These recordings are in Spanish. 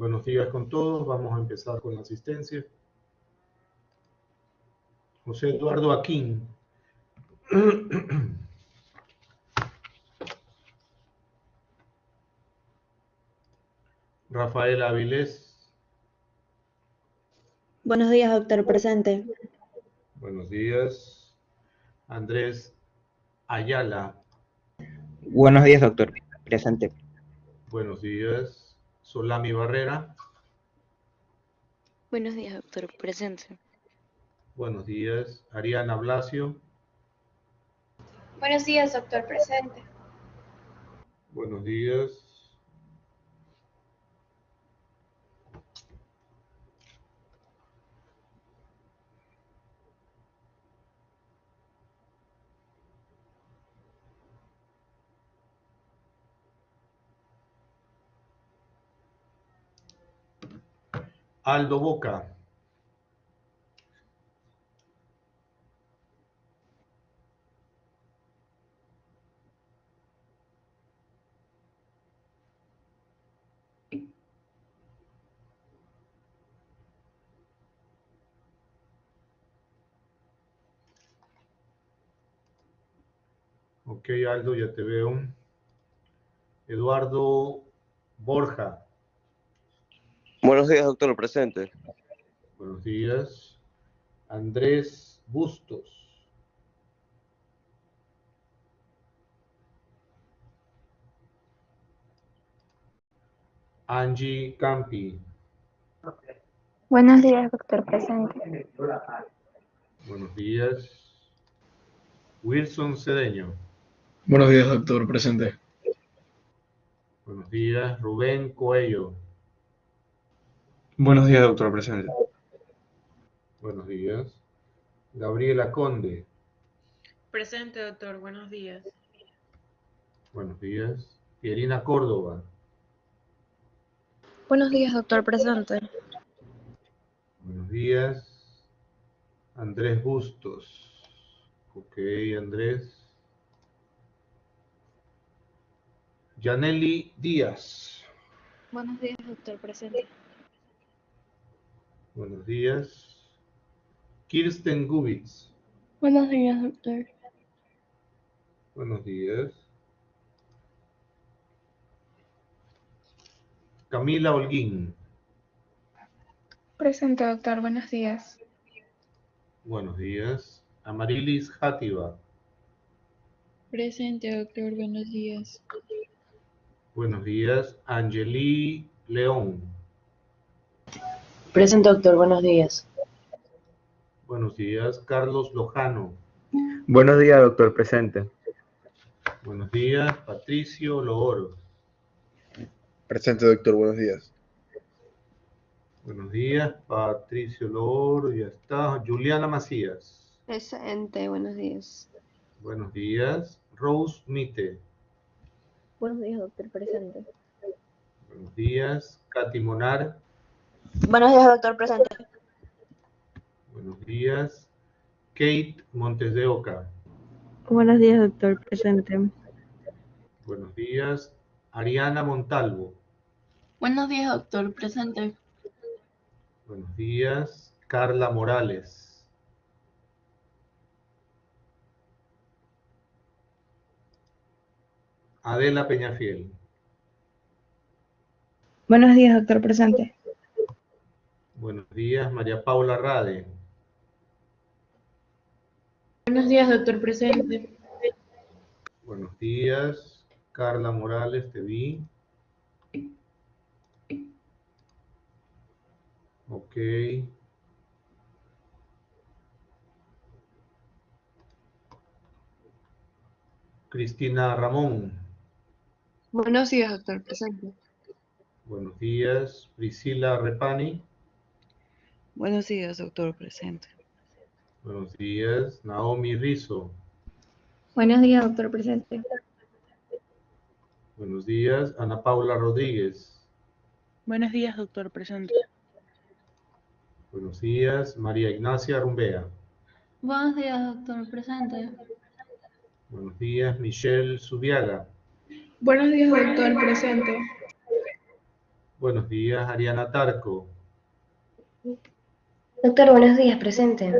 Buenos días con todos. Vamos a empezar con la asistencia. José Eduardo Aquín. Rafael Avilés. Buenos días, doctor. Presente. Buenos días. Andrés Ayala. Buenos días, doctor. Presente. Buenos días. Solami Barrera. Buenos días, doctor. Presente. Buenos días. Ariana Blasio. Buenos días, doctor. Presente. Buenos días. Aldo Boca. Ok, Aldo, ya te veo. Eduardo Borja. Buenos días, doctor. Presente. Buenos días. Andrés Bustos. Angie Campi. Buenos días, doctor. Presente. Buenos días. Wilson Cedeño. Buenos días, doctor. Presente. Buenos días. Rubén Coello. Buenos días, doctor. Presente. Buenos días. Gabriela Conde. Presente, doctor. Buenos días. Buenos días. Pierina Córdoba. Buenos días, doctor. Presente. Buenos días. Andrés Bustos. Ok, Andrés. Yaneli Díaz. Buenos días, doctor. Presente. Buenos días. Kirsten Gubitz. Buenos días, doctor. Buenos días. Camila Holguín. Presente, doctor. Buenos días. Buenos días. Amarilis Játiva. Presente, doctor. Buenos días. Buenos días. Angeli León. Presente, doctor. Buenos días. Buenos días. Carlos Lojano. Buenos días, doctor. Presente. Buenos días. Patricio Looro. Presente, doctor. Buenos días. Buenos días. Patricio Looro, ya está. Juliana Macías. Presente. Buenos días. Buenos días. Rose Mite. Buenos días, doctor. Presente. Buenos días. Katy Monar. Buenos días, doctor. Presente. Buenos días. Kate Montes de Oca. Buenos días, doctor. Presente. Buenos días. Ariana Montalvo. Buenos días, doctor. Presente. Buenos días. Carla Morales. Adela Peñafiel. Buenos días, doctor. Presente. Buenos días. María Paula Rade. Buenos días, doctor. Presente. Buenos días. Carla Morales, te vi. Ok. Cristina Ramón. Buenos días, doctor. Presente. Buenos días. Priscila Repani. Buenos días, doctor. Presente. Buenos días. Naomi Rizzo. Buenos días, doctor. Presente. Buenos días. Ana Paula Rodríguez. Buenos días, doctor. Presente. Buenos días. María Ignacia Rumbea. Buenos días, doctor. Presente. Buenos días. Michelle Subiaga. Buenos días, doctor. Presente. Buenos días, Ariana Tarco. Doctor, buenos días, presente.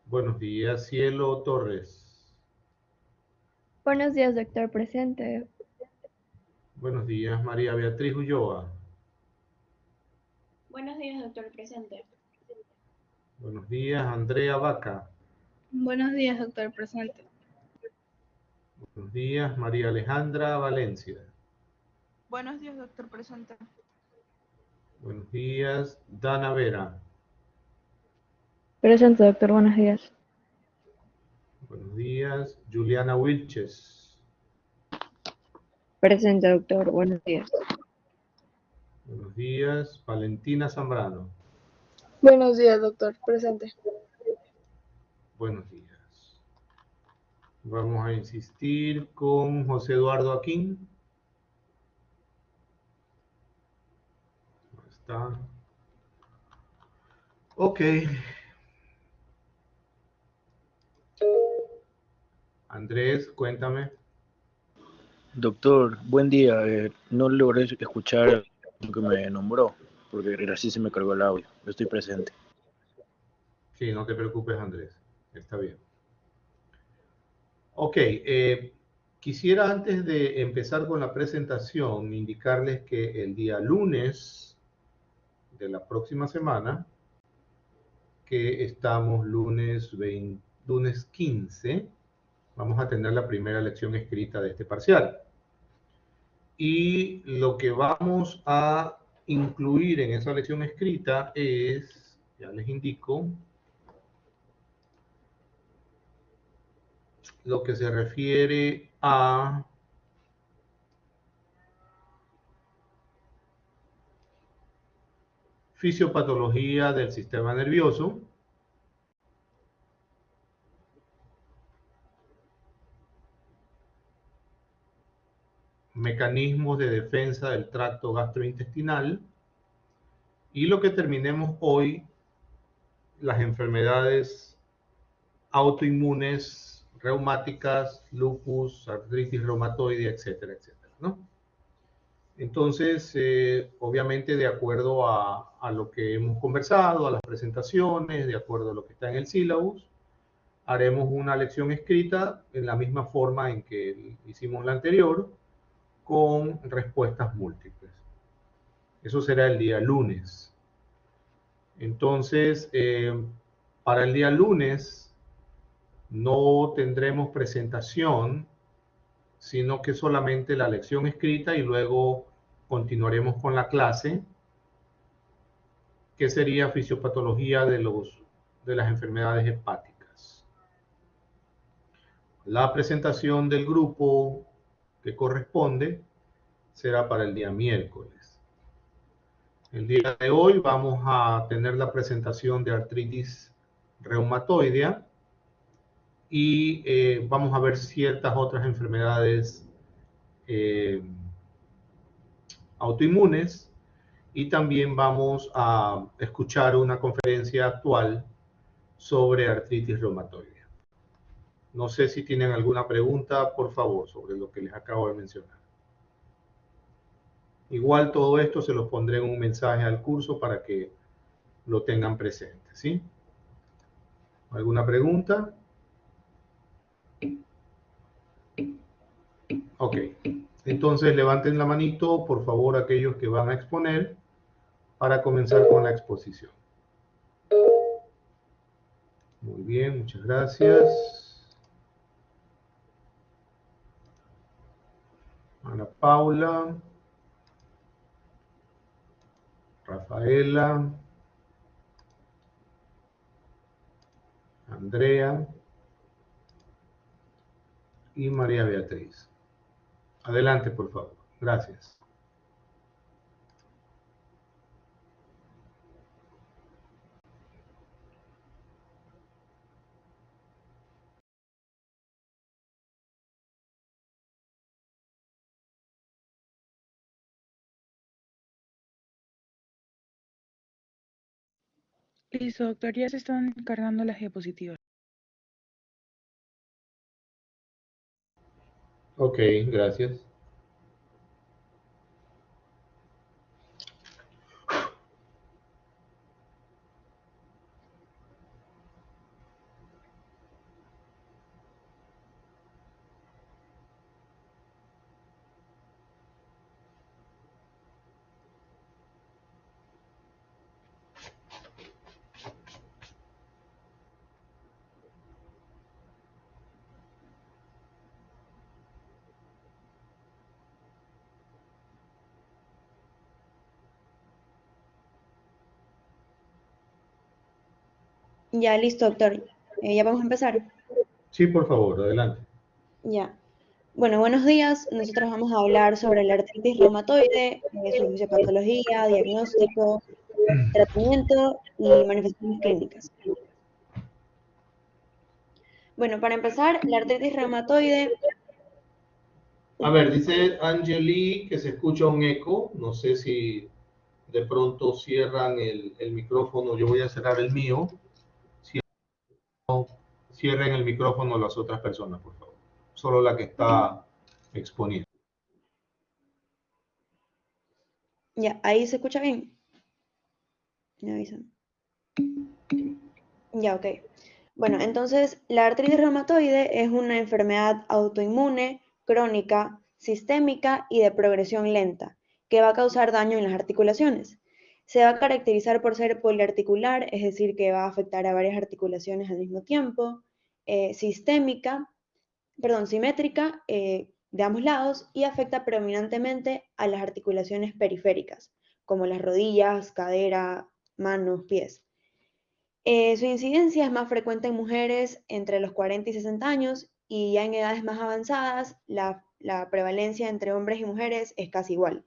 Buenos días, Cielo Torres. Buenos días, doctor, presente. Buenos días, María Beatriz Ulloa. Buenos días, doctor presente. Buenos días, Andrea Vaca. Buenos días, doctor presente. Buenos días, María Alejandra Valencia. Buenos días, doctor presente. Buenos días, Dana Vera. Presente, doctor, buenos días. Buenos días, Juliana Wilches. Presente, doctor, buenos días. Buenos días, Valentina Zambrano. Buenos días, doctor presente. Buenos días. Vamos a insistir con José Eduardo Aquín. Ahí está. Ok. Andrés, cuéntame. Doctor, buen día. No logré escuchar lo que me nombró, porque recién se me cargó el audio. Yo estoy presente. Sí, no te preocupes, Andrés. Está bien. Ok. Quisiera antes de empezar con la presentación indicarles que el día lunes de la próxima semana, que estamos lunes 15, vamos a tener la primera lección escrita de este parcial. Y lo que vamos a incluir en esa lección escrita es, ya les indico, lo que se refiere a fisiopatología del sistema nervioso, mecanismos de defensa del tracto gastrointestinal, y lo que terminemos hoy, las enfermedades autoinmunes, reumáticas, lupus, artritis reumatoide, etcétera, etcétera, ¿no? Entonces, obviamente, de acuerdo a lo que hemos conversado, a las presentaciones, de acuerdo a lo que está en el sílabus, haremos una lección escrita en la misma forma en que hicimos la anterior, con respuestas múltiples. Eso será el día lunes. Entonces, para el día lunes no tendremos presentación, sino que solamente la lección escrita y luego continuaremos con la clase, que sería fisiopatología de las enfermedades hepáticas. La presentación del grupo que corresponde será para el día miércoles. El día de hoy vamos a tener la presentación de artritis reumatoidea y vamos a ver ciertas otras enfermedades autoinmunes, y también vamos a escuchar una conferencia actual sobre artritis reumatoidea. No sé si tienen alguna pregunta, por favor, sobre lo que les acabo de mencionar. Igual todo esto se los pondré en un mensaje al curso para que lo tengan presente, ¿sí? ¿Alguna pregunta? Ok. Entonces levanten la manito, por favor, aquellos que van a exponer, para comenzar con la exposición. Muy bien, muchas gracias. Ana Paula, Rafaela, Andrea y María Beatriz. Adelante, por favor. Gracias. Listo, doctor, ya se están cargando las diapositivas. Ok, gracias. Ya, listo, doctor. Ya vamos a empezar. Sí, por favor, adelante. Ya. Bueno, buenos días. Nosotros vamos a hablar sobre la artritis reumatoide, su fisiopatología, diagnóstico, tratamiento y manifestaciones clínicas. Bueno, para empezar, la artritis reumatoide. A ver, dice Angeli que se escucha un eco. No sé si de pronto cierran el micrófono. Yo voy a cerrar el mío. Si no, cierren el micrófono las otras personas, por favor. Solo la que está exponiendo. Ya, ahí se escucha bien. Me avisan. Ya, ok. Bueno, entonces la artritis reumatoide es una enfermedad autoinmune, crónica, sistémica y de progresión lenta, que va a causar daño en las articulaciones. Se va a caracterizar por ser poliarticular, es decir, que va a afectar a varias articulaciones al mismo tiempo, simétrica de ambos lados y afecta predominantemente a las articulaciones periféricas, como las rodillas, cadera, manos, pies. Su incidencia es más frecuente en mujeres entre los 40 y 60 años y ya en edades más avanzadas la prevalencia entre hombres y mujeres es casi igual.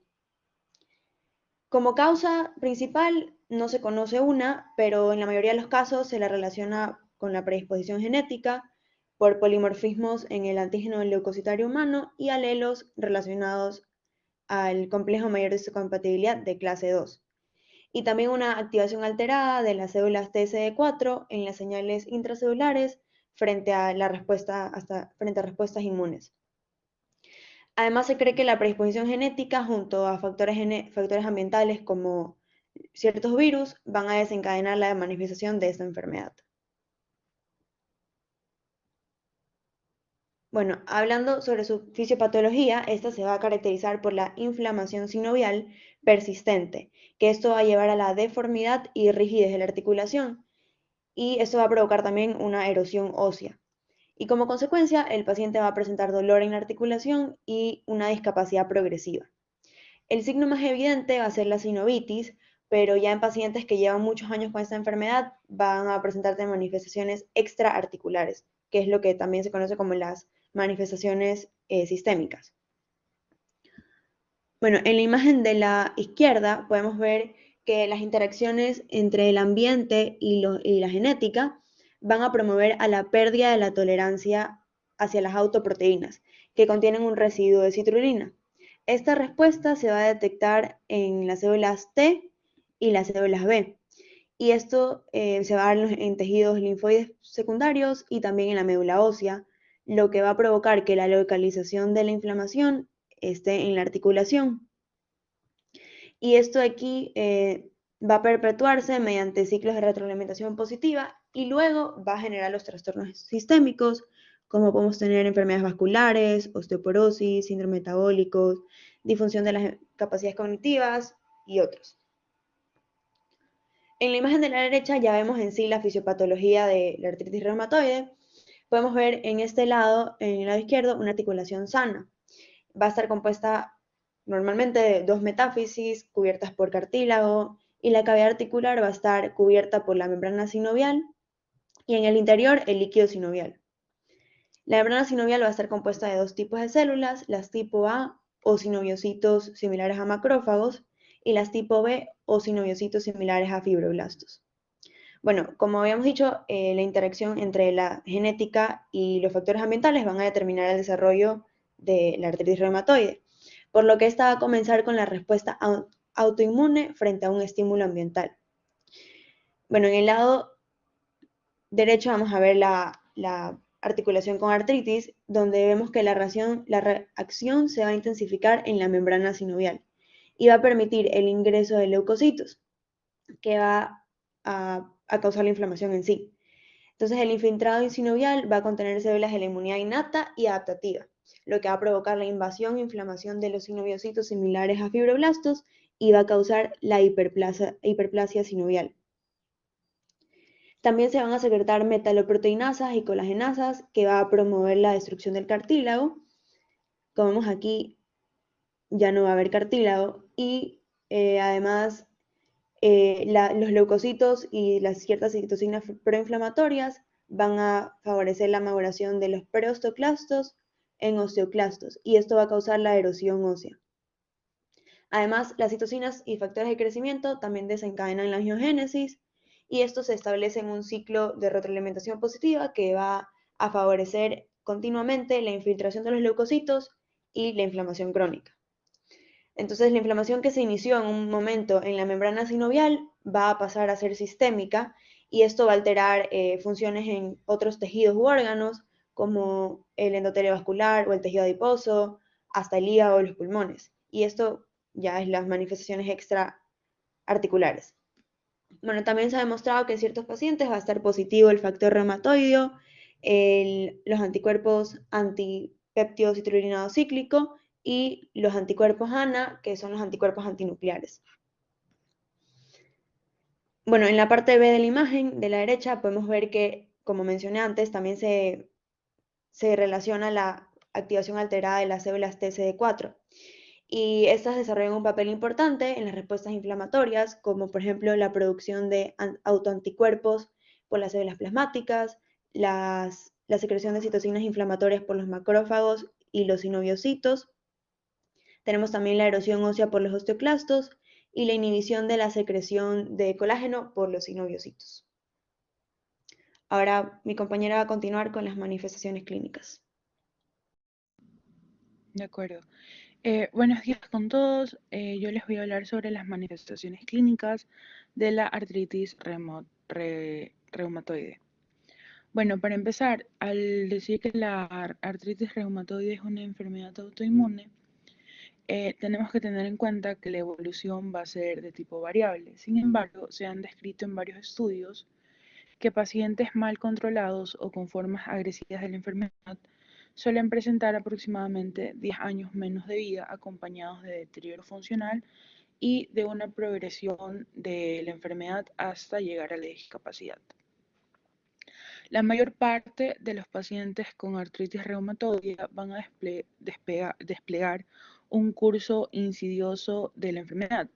Como causa principal no se conoce una, pero en la mayoría de los casos se la relaciona con la predisposición genética por polimorfismos en el antígeno leucocitario humano y alelos relacionados al complejo mayor de histocompatibilidad de clase 2. Y también una activación alterada de las células TSD4 en las señales intracelulares frente a respuestas inmunes. Además, se cree que la predisposición genética junto a factores ambientales como ciertos virus van a desencadenar la manifestación de esta enfermedad. Bueno, hablando sobre su fisiopatología, esta se va a caracterizar por la inflamación sinovial persistente, que esto va a llevar a la deformidad y rigidez de la articulación, y esto va a provocar también una erosión ósea. Y como consecuencia, el paciente va a presentar dolor en la articulación y una discapacidad progresiva. El signo más evidente va a ser la sinovitis, pero ya en pacientes que llevan muchos años con esta enfermedad van a presentarse manifestaciones extraarticulares, que es lo que también se conoce como las manifestaciones sistémicas. Bueno, en la imagen de la izquierda podemos ver que las interacciones entre el ambiente y la genética van a promover a la pérdida de la tolerancia hacia las autoproteínas, que contienen un residuo de citrulina. Esta respuesta se va a detectar en las células T y las células B, y esto se va a dar en tejidos linfoides secundarios y también en la médula ósea, lo que va a provocar que la localización de la inflamación esté en la articulación. Y esto aquí va a perpetuarse mediante ciclos de retroalimentación positiva y luego va a generar los trastornos sistémicos, como podemos tener enfermedades vasculares, osteoporosis, síndrome metabólicos, disfunción de las capacidades cognitivas y otros. En la imagen de la derecha ya vemos en sí la fisiopatología de la artritis reumatoide. Podemos ver en este lado, en el lado izquierdo, una articulación sana. Va a estar compuesta normalmente de dos metáfisis cubiertas por cartílago y la cavidad articular va a estar cubierta por la membrana sinovial y en el interior el líquido sinovial. La membrana sinovial va a estar compuesta de dos tipos de células, las tipo A o sinoviocitos similares a macrófagos y las tipo B o sinoviocitos similares a fibroblastos. Bueno, como habíamos dicho, la interacción entre la genética y los factores ambientales van a determinar el desarrollo de la artritis reumatoide, por lo que esta va a comenzar con la respuesta autoinmune frente a un estímulo ambiental. Bueno, en el lado derecho vamos a ver la articulación con artritis, donde vemos que la reacción se va a intensificar en la membrana sinovial y va a permitir el ingreso de leucocitos, que va a causar la inflamación en sí. Entonces el infiltrado sinovial va a contener células de la inmunidad innata y adaptativa, lo que va a provocar la invasión e inflamación de los sinoviocitos similares a fibroblastos y va a causar la hiperplasia sinovial. También se van a secretar metaloproteinasas y colagenasas que va a promover la destrucción del cartílago. Como vemos aquí, ya no va a haber cartílago y además los leucocitos y las ciertas citocinas proinflamatorias van a favorecer la maduración de los preosteoclastos en osteoclastos, y esto va a causar la erosión ósea. Además, las citocinas y factores de crecimiento también desencadenan la angiogénesis, y esto se establece en un ciclo de retroalimentación positiva que va a favorecer continuamente la infiltración de los leucocitos y la inflamación crónica. Entonces, la inflamación que se inició en un momento en la membrana sinovial va a pasar a ser sistémica, y esto va a alterar funciones en otros tejidos u órganos, como el endotelio vascular o el tejido adiposo, hasta el hígado o los pulmones. Y esto ya es las manifestaciones extraarticulares. Bueno, también se ha demostrado que en ciertos pacientes va a estar positivo el factor reumatoideo, los anticuerpos antipéptido citrullinado cíclico y los anticuerpos ANA, que son los anticuerpos antinucleares. Bueno, en la parte B de la imagen, de la derecha, podemos ver que, como mencioné antes, también se relaciona la activación alterada de las células TCD4. Y estas desarrollan un papel importante en las respuestas inflamatorias, como por ejemplo la producción de autoanticuerpos por las células plasmáticas, la secreción de citocinas inflamatorias por los macrófagos y los sinoviocitos. Tenemos también la erosión ósea por los osteoclastos y la inhibición de la secreción de colágeno por los sinoviocitos. Ahora mi compañera va a continuar con las manifestaciones clínicas. De acuerdo. Buenos días con todos. Yo les voy a hablar sobre las manifestaciones clínicas de la artritis reumatoide. Bueno, para empezar, al decir que la artritis reumatoide es una enfermedad autoinmune, tenemos que tener en cuenta que la evolución va a ser de tipo variable. Sin embargo, se han descrito en varios estudios que pacientes mal controlados o con formas agresivas de la enfermedad suelen presentar aproximadamente 10 años menos de vida, acompañados de deterioro funcional y de una progresión de la enfermedad hasta llegar a la discapacidad. La mayor parte de los pacientes con artritis reumatoide van a desplegar un curso insidioso de la enfermedad.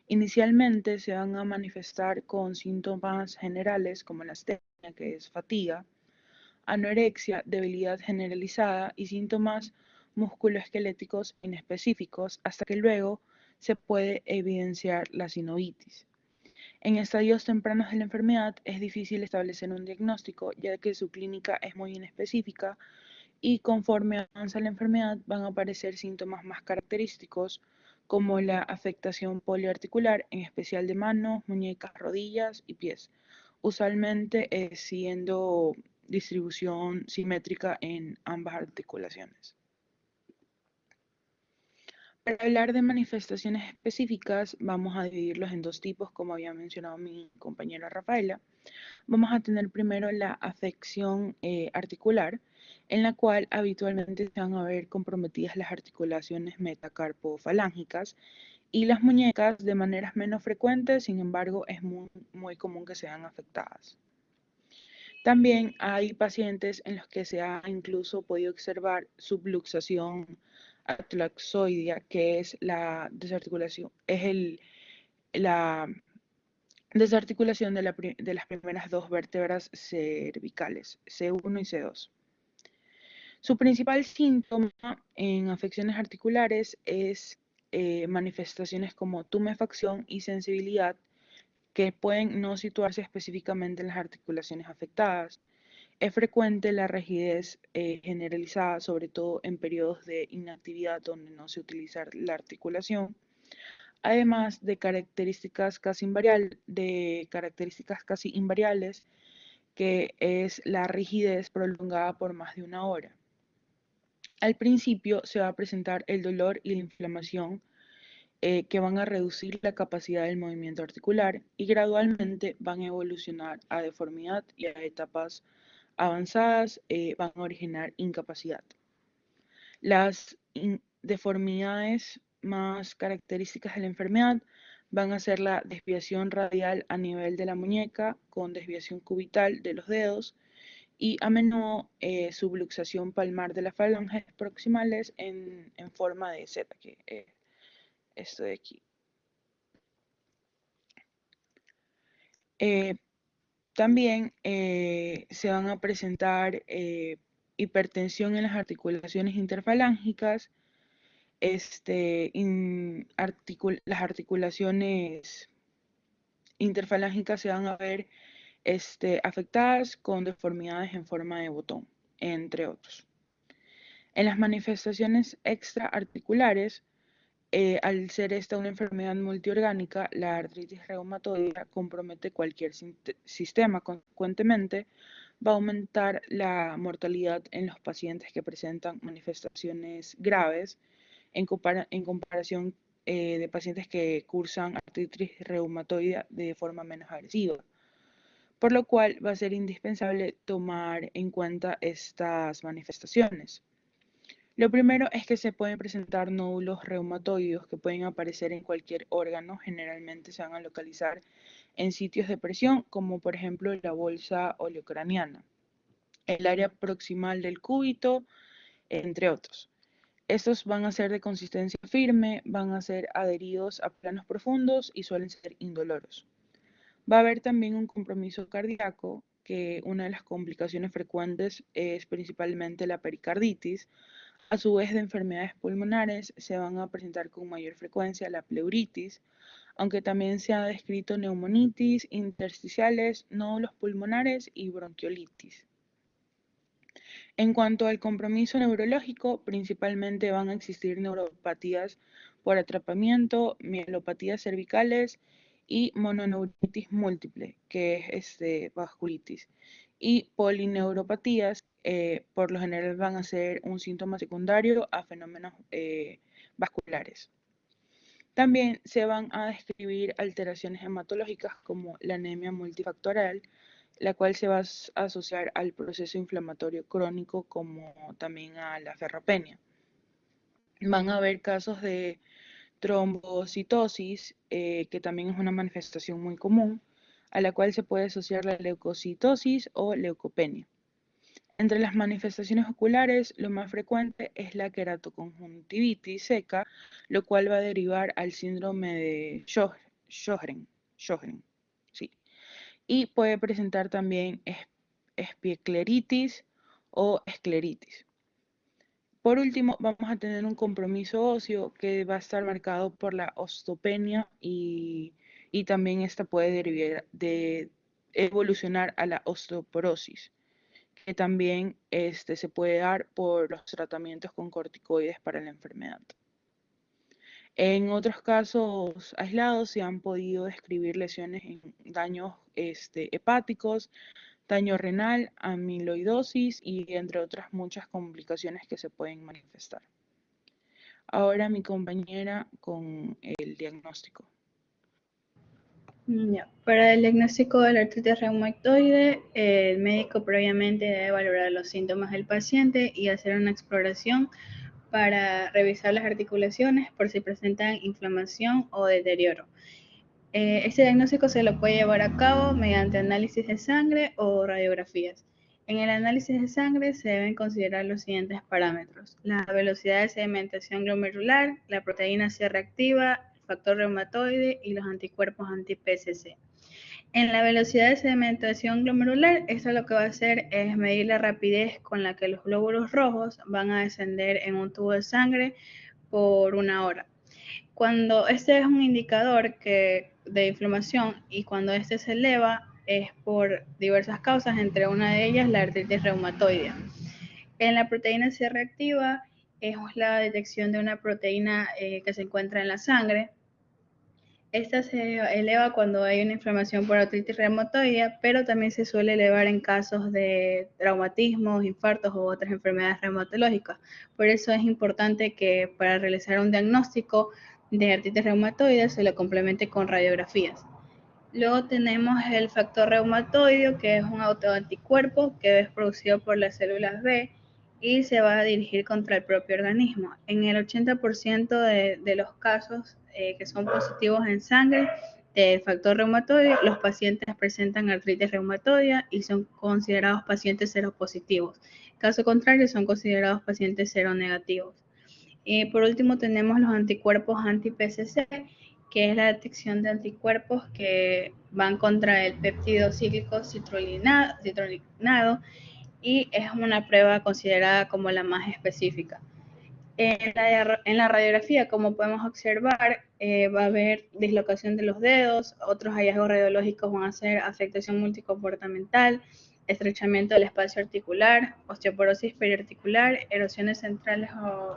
Inicialmente se van a manifestar con síntomas generales como la astenia, que es fatiga, anorexia, debilidad generalizada y síntomas musculoesqueléticos inespecíficos, hasta que luego se puede evidenciar la sinovitis. En estadios tempranos de la enfermedad es difícil establecer un diagnóstico, ya que su clínica es muy inespecífica, y conforme avanza la enfermedad van a aparecer síntomas más característicos, como la afectación poliarticular, en especial de manos, muñecas, rodillas y pies, usualmente siendo distribución simétrica en ambas articulaciones. Para hablar de manifestaciones específicas, vamos a dividirlos en dos tipos, como había mencionado mi compañera Rafaela. Vamos a tener primero la afección articular, en la cual habitualmente se van a ver comprometidas las articulaciones metacarpofalángicas y las muñecas de maneras menos frecuentes. Sin embargo, es muy común que sean afectadas. También hay pacientes en los que se ha incluso podido observar subluxación atlaxoidea, que es la desarticulación, la desarticulación de las primeras dos vértebras cervicales, C1 y C2. Su principal síntoma en afecciones articulares es manifestaciones como tumefacción y sensibilidad, que pueden no situarse específicamente en las articulaciones afectadas. Es frecuente la rigidez generalizada, sobre todo en periodos de inactividad donde no se utiliza la articulación, además de características casi invariables, que es la rigidez prolongada por más de una hora. Al principio se va a presentar el dolor y la inflamación, que van a reducir la capacidad del movimiento articular, y gradualmente van a evolucionar a deformidad, y a etapas avanzadas van a originar incapacidad. Las deformidades más características de la enfermedad van a ser la desviación radial a nivel de la muñeca, con desviación cubital de los dedos, y a menudo subluxación palmar de las falanges proximales en forma de Z, que esto de aquí. También se van a presentar hipertensión en las articulaciones interfalángicas. Las articulaciones interfalángicas se van a ver afectadas con deformidades en forma de botón, entre otros. En las manifestaciones extraarticulares, al ser esta una enfermedad multiorgánica, la artritis reumatoide compromete cualquier sistema. Consecuentemente, va a aumentar la mortalidad en los pacientes que presentan manifestaciones graves en comparación de pacientes que cursan artritis reumatoide de forma menos agresiva, por lo cual va a ser indispensable tomar en cuenta estas manifestaciones. Lo primero es que se pueden presentar nódulos reumatoides que pueden aparecer en cualquier órgano. Generalmente se van a localizar en sitios de presión, como por ejemplo la bolsa oleocraniana, el área proximal del cúbito, entre otros. Estos van a ser de consistencia firme, van a ser adheridos a planos profundos y suelen ser indoloros. Va a haber también un compromiso cardíaco, que una de las complicaciones frecuentes es principalmente la pericarditis. A su vez, de enfermedades pulmonares se van a presentar con mayor frecuencia la pleuritis, aunque también se ha descrito neumonitis, intersticiales, nódulos pulmonares y bronquiolitis. En cuanto al compromiso neurológico, principalmente van a existir neuropatías por atrapamiento, mielopatías cervicales y mononeuritis múltiple, que es vasculitis, y polineuropatías. Por lo general van a ser un síntoma secundario a fenómenos vasculares. También se van a describir alteraciones hematológicas como la anemia multifactorial, la cual se va a asociar al proceso inflamatorio crónico como también a la ferropenia. Van a haber casos de trombocitosis, que también es una manifestación muy común, a la cual se puede asociar la leucocitosis o leucopenia. Entre las manifestaciones oculares, lo más frecuente es la queratoconjuntivitis seca, lo cual va a derivar al síndrome de Sjögren, sí. Y puede presentar también espiecleritis o escleritis. Por último, vamos a tener un compromiso óseo que va a estar marcado por la osteopenia y también esta puede derivar de evolucionar a la osteoporosis, que también se puede dar por los tratamientos con corticoides para la enfermedad. En otros casos aislados se han podido describir lesiones en daños hepáticos, daño renal, amiloidosis y entre otras muchas complicaciones que se pueden manifestar. Ahora mi compañera con el diagnóstico. Para el diagnóstico de la artritis reumatoide, el médico previamente debe valorar los síntomas del paciente y hacer una exploración para revisar las articulaciones por si presentan inflamación o deterioro. Este diagnóstico se lo puede llevar a cabo mediante análisis de sangre o radiografías. En el análisis de sangre se deben considerar los siguientes parámetros: la velocidad de sedimentación glomerular, la proteína C reactiva, el factor reumatoide y los anticuerpos anti-PCC. En la velocidad de sedimentación glomerular, esto lo que va a hacer es medir la rapidez con la que los glóbulos rojos van a descender en un tubo de sangre por una hora. Cuando este es un indicador de inflamación y cuando este se eleva es por diversas causas, entre una de ellas la artritis reumatoide. En la proteína C reactiva es la detección de una proteína que se encuentra en la sangre. Esta se eleva cuando hay una inflamación por artritis reumatoide, pero también se suele elevar en casos de traumatismos, infartos u otras enfermedades reumatológicas. Por eso es importante que para realizar un diagnóstico de artritis reumatoide se lo complemente con radiografías. Luego tenemos el factor reumatoide, que es un autoanticuerpo que es producido por las células B y se va a dirigir contra el propio organismo. En el 80% de los casos que son positivos en sangre del factor reumatoide, los pacientes presentan artritis reumatoide y son considerados pacientes seropositivos. Caso contrario, son considerados pacientes seronegativos. Por último, tenemos los anticuerpos anti-PCC, que es la detección de anticuerpos que van contra el péptido cíclico citrullinado y es una prueba considerada como la más específica. En la radiografía, como podemos observar, va a haber dislocación de los dedos, otros hallazgos radiológicos van a ser afectación multicomportamental, estrechamiento del espacio articular, osteoporosis periarticular, erosiones centrales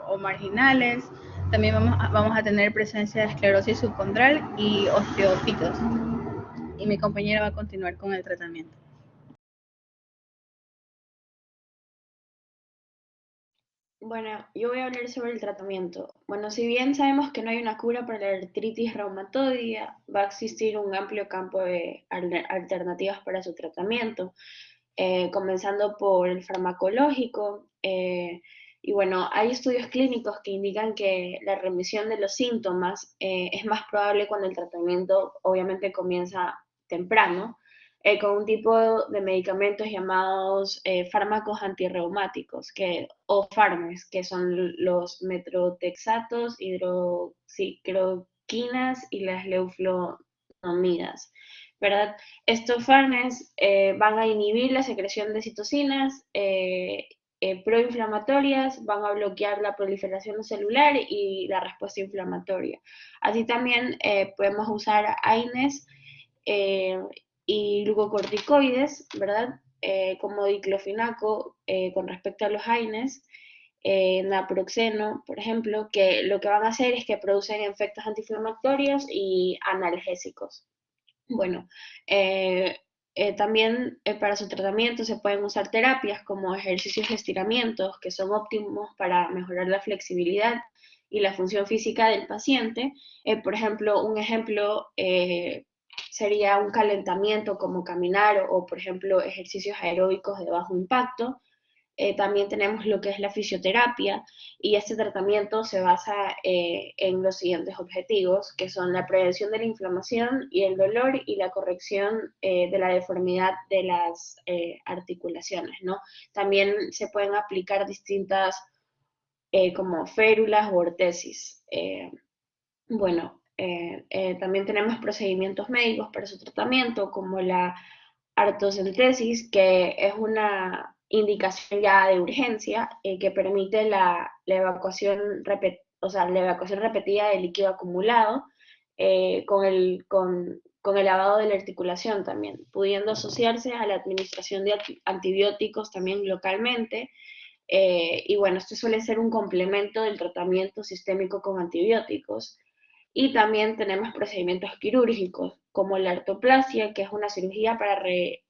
o marginales. También vamos a tener presencia de esclerosis subcondral y osteofitos. Y mi compañera va a continuar con el tratamiento. Bueno, yo voy a hablar sobre el tratamiento. Bueno, si bien sabemos que no hay una cura para la artritis reumatoidea, va a existir un amplio campo de alternativas para su tratamiento, comenzando por el farmacológico. Y bueno, hay estudios clínicos que indican que la remisión de los síntomas es más probable cuando el tratamiento obviamente comienza temprano, con un tipo de medicamentos llamados fármacos antirreumáticos, o fármacos, que son los metrotexatos, hidroxicloroquinas y las leuflonomidas, ¿verdad? Estos fármacos van a inhibir la secreción de citocinas proinflamatorias, van a bloquear la proliferación celular y la respuesta inflamatoria. Así también podemos usar AINES y glucocorticoides, ¿verdad? Como diclofenaco con respecto a los AINES, naproxeno, por ejemplo, que lo que van a hacer es que producen efectos antiinflamatorios y analgésicos. Bueno, también para su tratamiento se pueden usar terapias como ejercicios de estiramientos que son óptimos para mejorar la flexibilidad y la función física del paciente. Por ejemplo, un ejemplo sería un calentamiento como caminar o, por ejemplo, ejercicios aeróbicos de bajo impacto. También tenemos lo que es la fisioterapia y este tratamiento se basa en los siguientes objetivos, que son la prevención de la inflamación y el dolor y la corrección de la deformidad de las articulaciones, ¿no? También se pueden aplicar distintas como férulas o ortesis. También tenemos procedimientos médicos para su tratamiento, como la artocentesis, que es una indicación ya de urgencia que permite la evacuación la evacuación repetida de líquido acumulado con el lavado de la articulación también, pudiendo asociarse a la administración de antibióticos también localmente. Y bueno, esto suele ser un complemento del tratamiento sistémico con antibióticos. Y también tenemos procedimientos quirúrgicos, como la artroplasia, que es una cirugía para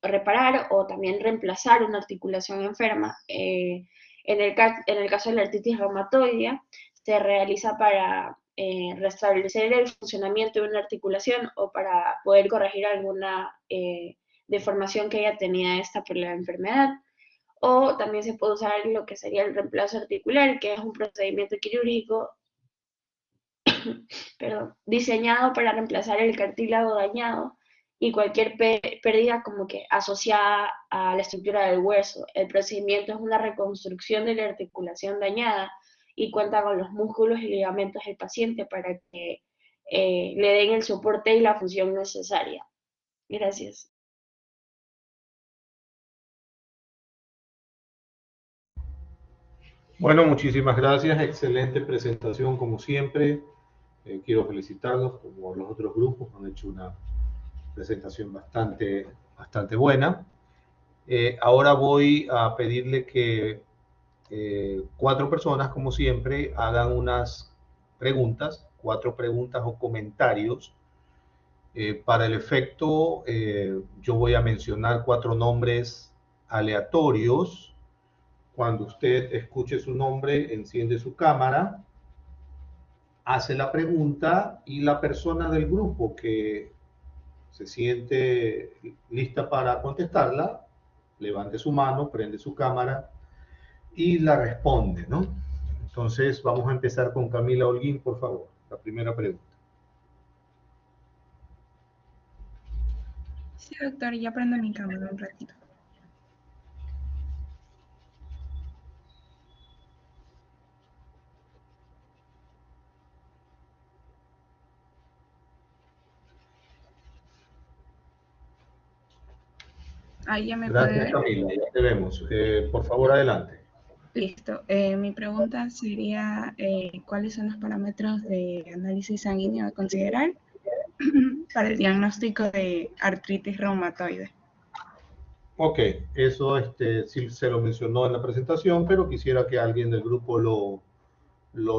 reparar o también reemplazar una articulación enferma. En el caso de la artritis reumatoidea, se realiza para restablecer el funcionamiento de una articulación o para poder corregir alguna deformación que haya tenido esta por la enfermedad. O también se puede usar lo que sería el reemplazo articular, que es un procedimiento quirúrgico diseñado para reemplazar el cartílago dañado y cualquier pérdida como que asociada a la estructura del hueso. El procedimiento es una reconstrucción de la articulación dañada y cuenta con los músculos y ligamentos del paciente para que le den el soporte y la función necesaria. Gracias. Bueno, muchísimas gracias. Excelente presentación como siempre. Quiero felicitarlos, como los otros grupos han hecho una presentación bastante buena. Ahora voy a pedirle que 4 personas, como siempre, hagan unas preguntas, 4 preguntas o comentarios. Para el efecto, yo voy a mencionar 4 nombres aleatorios. Cuando usted escuche su nombre, enciende su cámara, hace la pregunta y la persona del grupo que se siente lista para contestarla, levante su mano, prende su cámara y la responde, ¿no? Entonces vamos a empezar con Camila Holguín, por favor, la primera pregunta. Sí, doctor, ya prendo mi cámara un ratito. Ahí ya me puede Gracias, ver. Camila, ya te vemos. Por favor, adelante. Listo. Mi pregunta sería, ¿cuáles son los parámetros de análisis sanguíneo a considerar para el diagnóstico de artritis reumatoide? Ok, eso sí se lo mencionó en la presentación, pero quisiera que alguien del grupo lo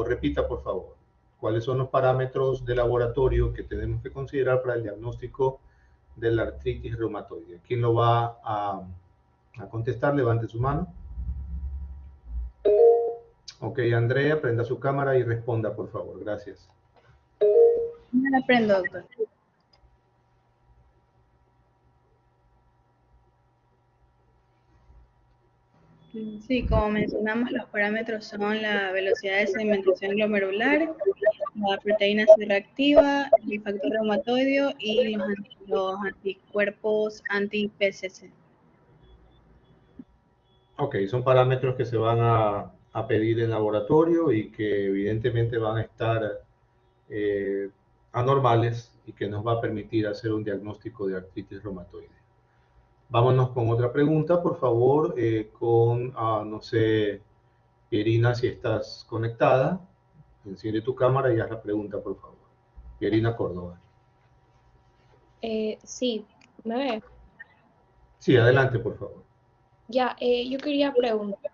repita, por favor. ¿Cuáles son los parámetros de laboratorio que tenemos que considerar para el diagnóstico de la artritis reumatoide? ¿Quién lo va a contestar? Levante su mano. Ok, Andrea, prenda su cámara y responda, por favor. Gracias. No la prendo, doctor. Sí, como mencionamos, los parámetros son la velocidad de sedimentación glomerular, la proteína C reactiva, el factor reumatoideo y los anticuerpos anti-PCC. Ok, son parámetros que se van a pedir en laboratorio y que evidentemente van a estar anormales y que nos va a permitir hacer un diagnóstico de artritis reumatoide. Vámonos con otra pregunta, por favor, no sé, Pierina, si estás conectada, enciende tu cámara y haz la pregunta, por favor. Pierina Córdoba. Sí, ¿me ve? Sí, adelante, por favor. Ya, yo quería preguntar,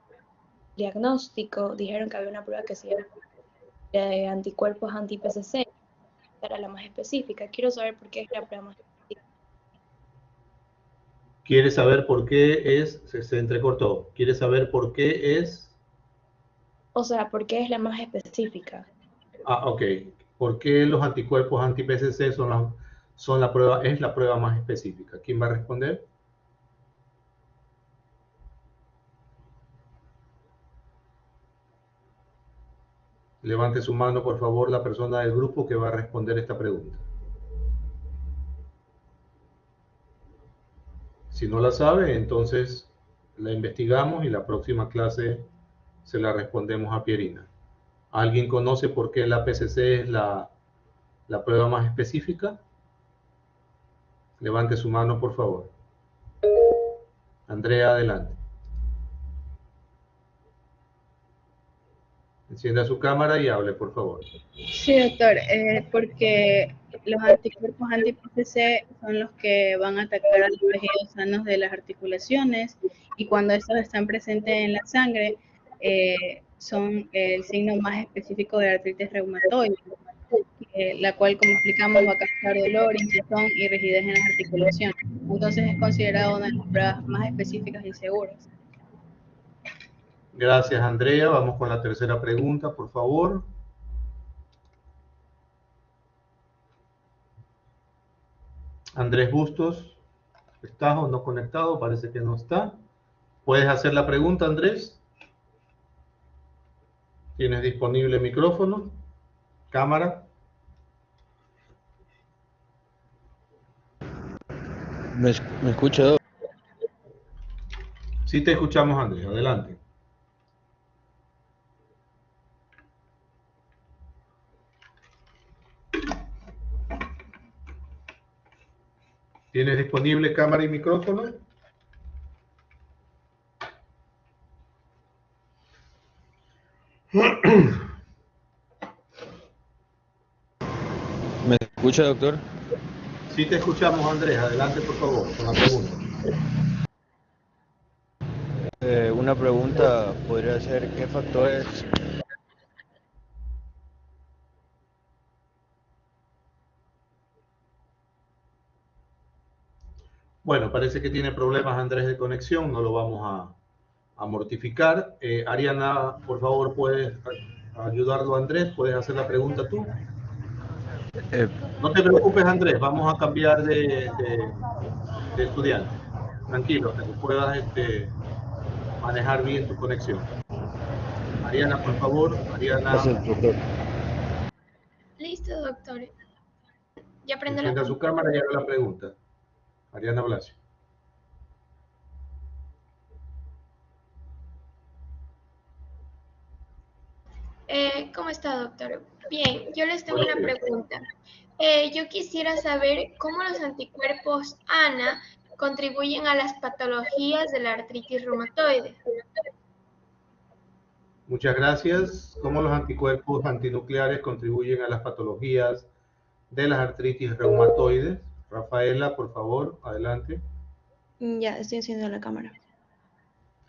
diagnóstico, dijeron que había una prueba que se llama de anticuerpos anti-PCC, era la más específica. Quiero saber por qué es la prueba más específica. ¿Quiere saber por qué es? Se entrecortó. ¿Quiere saber por qué es? O sea, ¿por qué es la más específica? Ah, ok. ¿Por qué los anticuerpos anti-PCC son la prueba, es la prueba más específica? ¿Quién va a responder? Levante su mano, por favor, la persona del grupo que va a responder esta pregunta. Si no la sabe, entonces la investigamos y la próxima clase se la respondemos a Pierina. ¿Alguien conoce por qué la PCC es la prueba más específica? Levante su mano, por favor. Andrea, adelante. Encienda su cámara y hable, por favor. Sí, doctor, porque los anticuerpos anti-PCC son los que van a atacar a los tejidos sanos de las articulaciones y cuando estos están presentes en la sangre son el signo más específico de artritis reumatoide, la cual, como explicamos, va a causar dolor, hinchazón y rigidez en las articulaciones. Entonces es considerado una de las pruebas más específicas y seguras. Gracias, Andrea. Vamos con la tercera pregunta, por favor. Andrés Bustos, ¿estás o no conectado? Parece que no está. ¿Puedes hacer la pregunta, Andrés? ¿Tienes disponible micrófono? ¿Cámara? ¿Me escucha, Doc? Sí te escuchamos, Andrés. Adelante. ¿Tienes disponible cámara y micrófono? ¿Me escucha, doctor? Sí te escuchamos, Andrés. Adelante, por favor, con la pregunta. Una pregunta podría ser, ¿qué factores? Bueno, parece que tiene problemas Andrés de conexión, no lo vamos a mortificar. Ariana, por favor, ¿puedes ayudarlo a Andrés? ¿Puedes hacer la pregunta tú? No te preocupes, Andrés, vamos a cambiar de estudiante. Tranquilo, hasta que puedas manejar bien tu conexión. Ariana, por favor. Ariana. Gracias, doctor. Listo, doctor. Ya prendo Encienda la su cámara y haga la pregunta. Ariana Blasio. ¿Cómo está, doctor? Bien, yo les tengo una pregunta. Yo quisiera saber cómo los anticuerpos ANA contribuyen a las patologías de la artritis reumatoide? Muchas gracias. ¿Cómo los anticuerpos antinucleares contribuyen a las patologías de las artritis reumatoides? Rafaela, por favor, adelante. Ya, estoy encendiendo la cámara.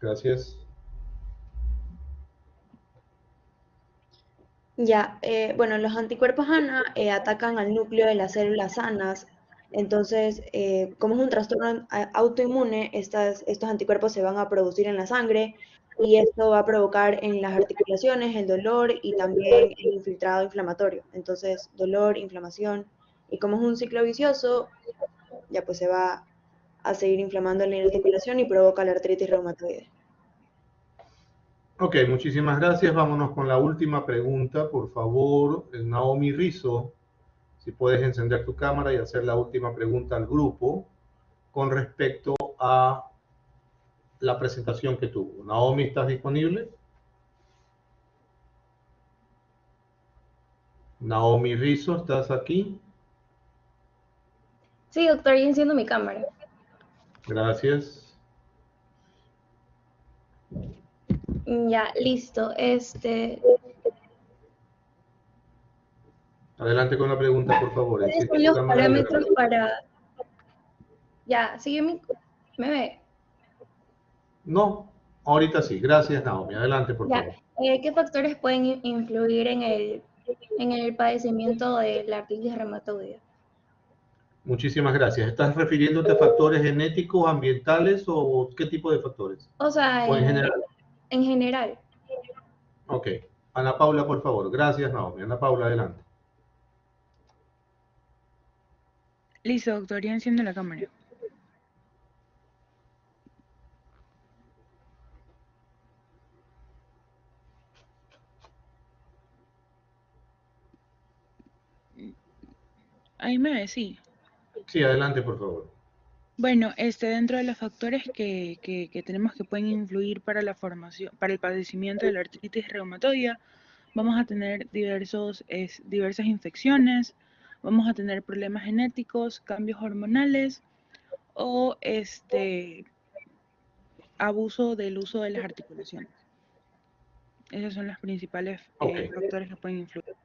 Gracias. Ya, bueno, los anticuerpos ANA atacan al núcleo de las células sanas. Entonces, como es un trastorno autoinmune, estos anticuerpos se van a producir en la sangre y esto va a provocar en las articulaciones el dolor y también el infiltrado inflamatorio. Entonces, dolor, inflamación, y como es un ciclo vicioso, ya pues se va a seguir inflamando la articulación y provoca la artritis reumatoide. Ok, muchísimas gracias. Vámonos con la última pregunta, por favor. Naomi Rizzo, si puedes encender tu cámara y hacer la última pregunta al grupo con respecto a la presentación que tuvo. Naomi, ¿estás disponible? Naomi Rizzo, ¿estás aquí? Sí, doctor, yo enciendo mi cámara. Gracias. Ya, listo. Adelante con la pregunta, por favor. ¿Cuáles Enciende son tu los cámara y parámetros graba. para... Ya, sigue ¿me ve? No, ahorita sí. Gracias, Naomi. Adelante, por Ya, favor. ¿qué factores pueden influir en el padecimiento de la artritis reumatoide? Muchísimas gracias. ¿Estás refiriéndote a factores genéticos, ambientales o qué tipo de factores? O sea, ¿O en general? En general. Ok. Ana Paula, por favor. Gracias, Naomi. Ana Paula, adelante. Listo, doctor, ya enciendo la cámara. Ahí me ve, sí. Sí, adelante, por favor. Bueno, dentro de los factores que tenemos que pueden influir para la formación, para el padecimiento de la artritis reumatoide, vamos a tener diversas infecciones, vamos a tener problemas genéticos, cambios hormonales o abuso del uso de las articulaciones. Esos son los principales factores que pueden influir.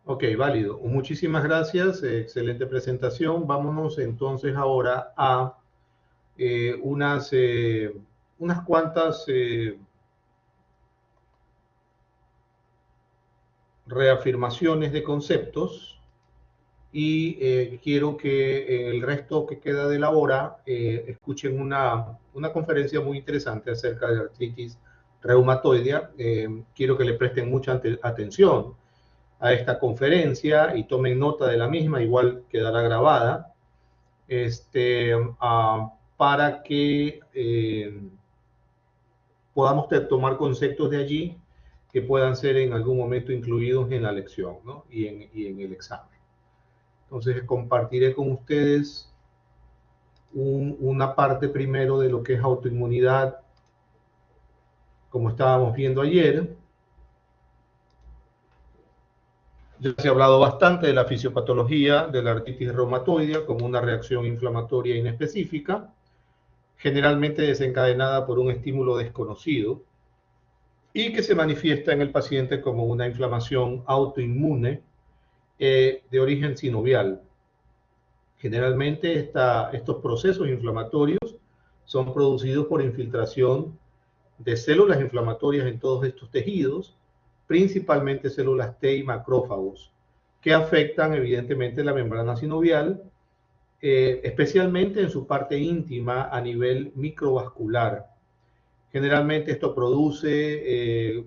Ok, válido. Muchísimas gracias. Excelente presentación. Vámonos entonces ahora a unas cuantas reafirmaciones de conceptos y quiero que el resto que queda de la hora escuchen una conferencia muy interesante acerca de la artritis reumatoidea. Quiero que le presten mucha atención a esta conferencia y tomen nota de la misma, igual quedará grabada, para que podamos tomar conceptos de allí que puedan ser en algún momento incluidos en la lección, ¿no? y en el examen. Entonces compartiré con ustedes una parte primero de lo que es autoinmunidad, como estábamos viendo ayer. Ya se ha hablado bastante de la fisiopatología de la artritis reumatoidea como una reacción inflamatoria inespecífica, generalmente desencadenada por un estímulo desconocido y que se manifiesta en el paciente como una inflamación autoinmune de origen sinovial. Generalmente estos procesos inflamatorios son producidos por infiltración de células inflamatorias en todos estos tejidos, principalmente células T y macrófagos, que afectan evidentemente la membrana sinovial, especialmente en su parte íntima a nivel microvascular. Generalmente esto produce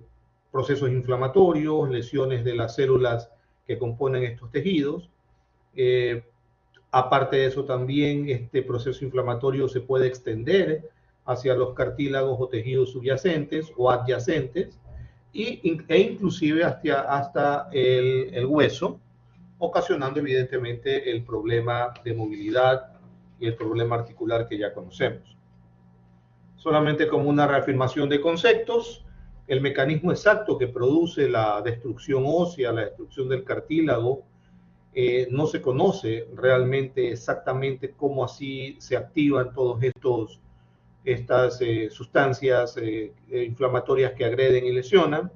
procesos inflamatorios, lesiones de las células que componen estos tejidos. Aparte de eso, también este proceso inflamatorio se puede extender hacia los cartílagos o tejidos subyacentes o adyacentes, e inclusive hasta el hueso, ocasionando evidentemente el problema de movilidad y el problema articular que ya conocemos. Solamente como una reafirmación de conceptos, el mecanismo exacto que produce la destrucción ósea, la destrucción del cartílago No se conoce realmente exactamente cómo así se activan todos estas sustancias inflamatorias que agreden y lesionan,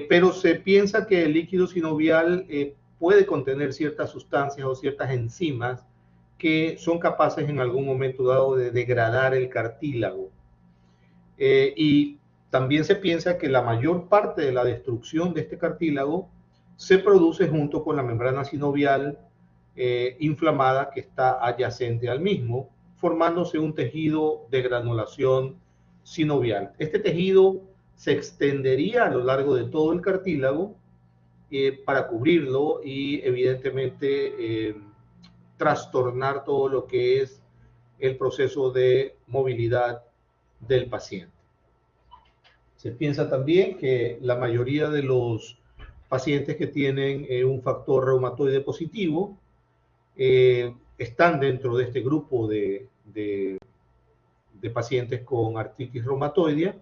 pero se piensa que el líquido sinovial puede contener ciertas sustancias o ciertas enzimas que son capaces en algún momento dado de degradar el cartílago. Y también se piensa que la mayor parte de la destrucción de este cartílago se produce junto con la membrana sinovial inflamada que está adyacente al mismo, formándose un tejido de granulación sinovial. Este tejido se extendería a lo largo de todo el cartílago para cubrirlo y evidentemente trastornar todo lo que es el proceso de movilidad del paciente. Se piensa también que la mayoría de los pacientes que tienen un factor reumatoide positivo están dentro de este grupo de pacientes con artritis reumatoidea,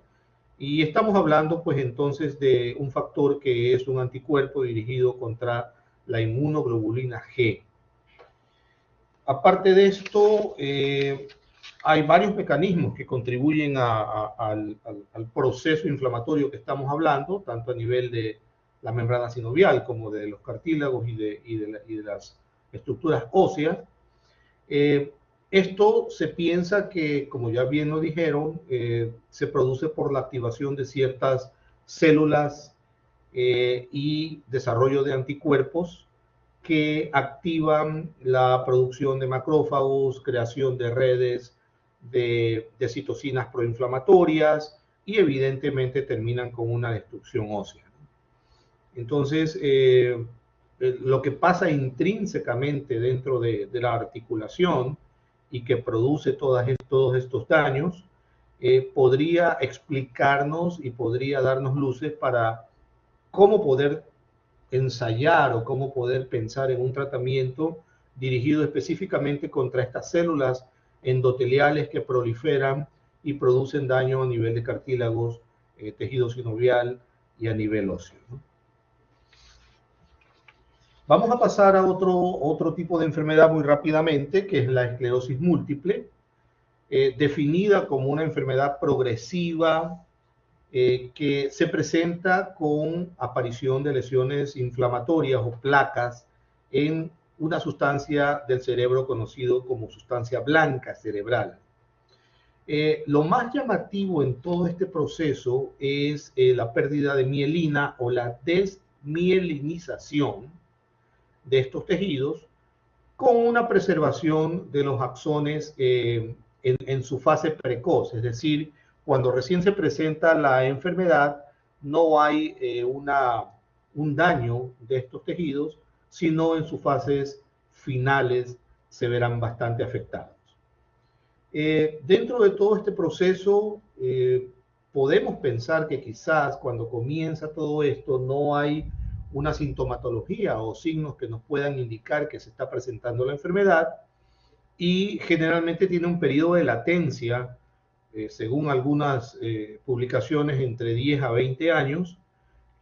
y estamos hablando pues entonces de un factor que es un anticuerpo dirigido contra la inmunoglobulina G. Aparte de esto, hay varios mecanismos que contribuyen al proceso inflamatorio que estamos hablando, tanto a nivel de la membrana sinovial como de los cartílagos y de las estructuras óseas. Esto se piensa que, como ya bien lo dijeron, se produce por la activación de ciertas células y desarrollo de anticuerpos que activan la producción de macrófagos, creación de redes de citocinas proinflamatorias y evidentemente terminan con una destrucción ósea. Entonces, lo que pasa intrínsecamente dentro de la articulación y que produce todos estos daños, podría explicarnos y podría darnos luces para cómo poder ensayar o cómo poder pensar en un tratamiento dirigido específicamente contra estas células endoteliales que proliferan y producen daño a nivel de cartílagos, tejido sinovial y a nivel óseo, ¿no? Vamos a pasar a otro tipo de enfermedad muy rápidamente, que es la esclerosis múltiple, definida como una enfermedad progresiva que se presenta con aparición de lesiones inflamatorias o placas en una sustancia del cerebro conocido como sustancia blanca cerebral. Lo más llamativo en todo este proceso es la pérdida de mielina o la desmielinización de estos tejidos, con una preservación de los axones en su fase precoz, es decir, cuando recién se presenta la enfermedad, no hay un daño de estos tejidos, sino en sus fases finales se verán bastante afectados. Dentro de todo este proceso, podemos pensar que quizás cuando comienza todo esto no hay una sintomatología o signos que nos puedan indicar que se está presentando la enfermedad, y generalmente tiene un periodo de latencia, según algunas publicaciones, entre 10 a 20 años,